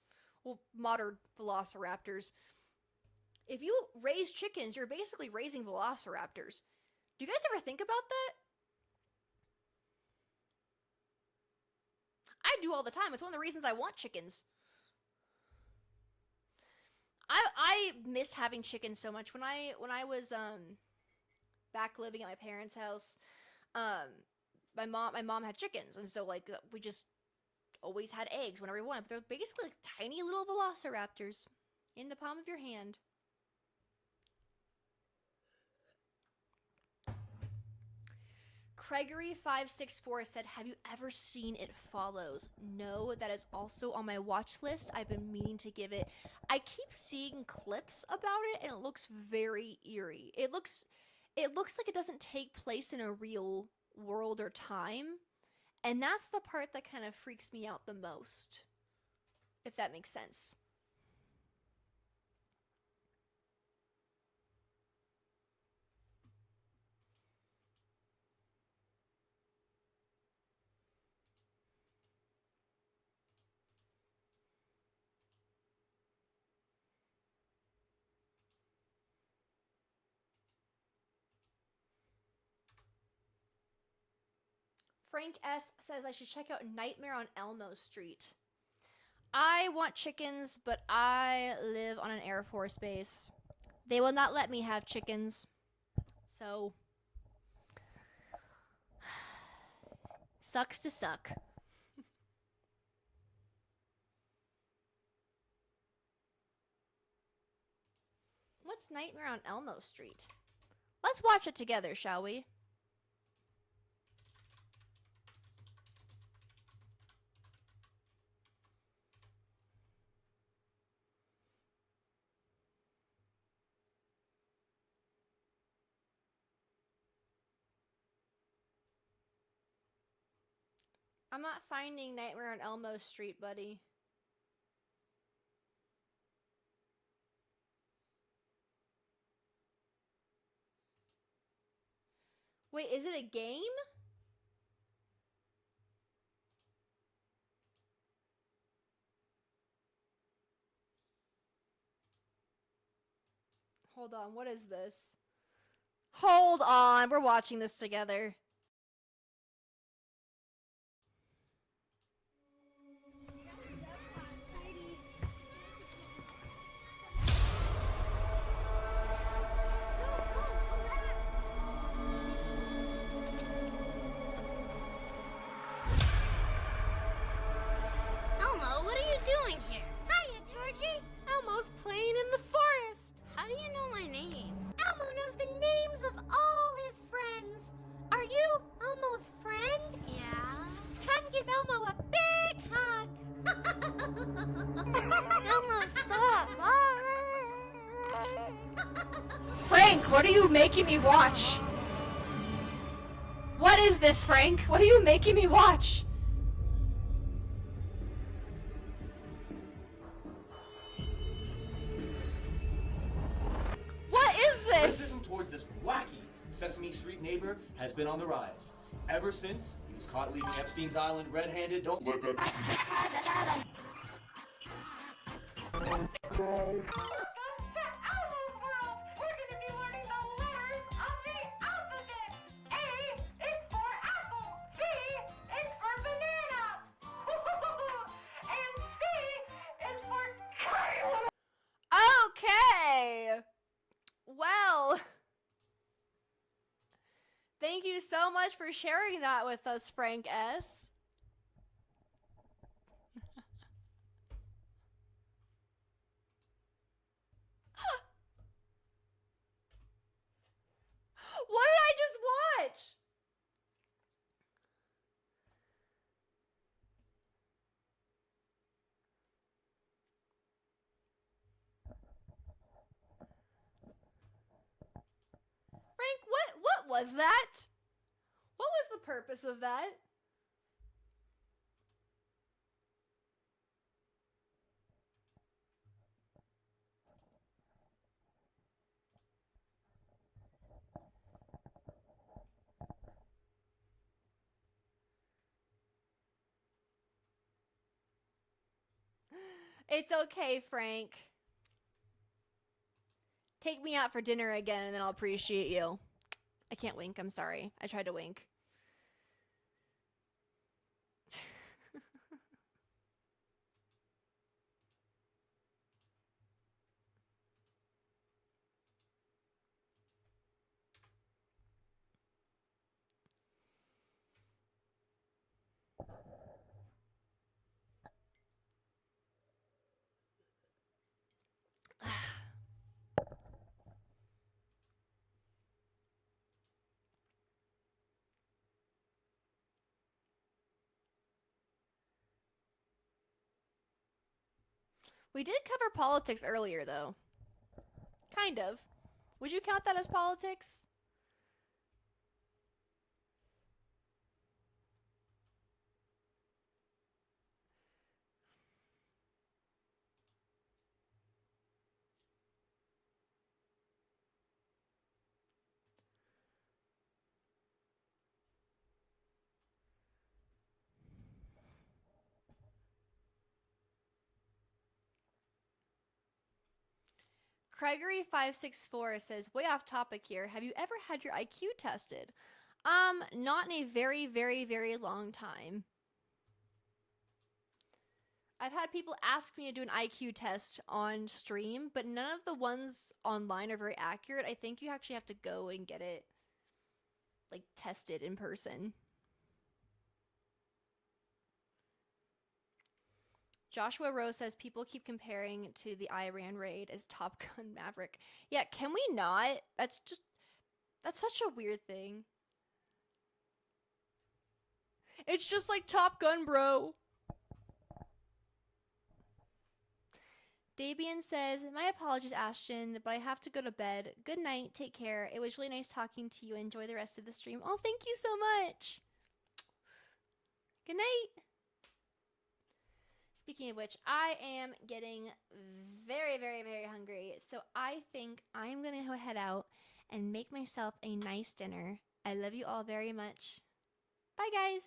Well, modern velociraptors. If you raise chickens, you're basically raising velociraptors. Do you guys ever think about that? I do all the time. It's one of the reasons I want chickens. I miss having chickens so much. When I was back living at my parents' house, my mom had chickens, and so we just always had eggs whenever we wanted. But they're basically like tiny little velociraptors in the palm of your hand. Gregory564 said, have you ever seen It Follows? No, that is also on my watch list. I've been meaning to give it. I keep seeing clips about it, and it looks very eerie. It looks like it doesn't take place in a real world or time, and that's the part that kind of freaks me out the most, if that makes sense. Frank S. says I should check out Nightmare on Elmo Street. I want chickens, but I live on an Air Force base. They will not let me have chickens. So, sucks to suck. What's Nightmare on Elmo Street? Let's watch it together, shall we? I'm not finding Nightmare on Elmo Street, buddy. Wait, is it a game? Hold on, what is this? Hold on, we're watching this together. What are you making me watch? What is this, Frank? What are you making me watch? What is this? Racism towards this wacky Sesame Street neighbor has been on the rise. Ever since he was caught leaving Epstein's Island red-handed, don't let that... Okay. Well, thank you so much for sharing that with us, Frank S. What did I just watch? Frank, what was that? What was the purpose of that? It's okay, Frank. Take me out for dinner again and then I'll appreciate you. I can't wink, I'm sorry. I tried to wink. We did cover politics earlier, though. Kind of. Would you count that as politics? Craigery564 says, way off topic here. Have you ever had your IQ tested? Not in a very, very, very long time. I've had people ask me to do an IQ test on stream, but none of the ones online are very accurate. I think you actually have to go and get it, like, tested in person. Joshua Rose says people keep comparing to the Iran raid as Top Gun Maverick. Yeah, can we not? That's such a weird thing. It's just like Top Gun, bro. Dabian says, my apologies, Ashton, but I have to go to bed. Good night. Take care. It was really nice talking to you. Enjoy the rest of the stream. Oh, thank you so much. Good night. Speaking of which, I am getting very, very, very hungry. So I think I'm going to go head out and make myself a nice dinner. I love you all very much. Bye, guys.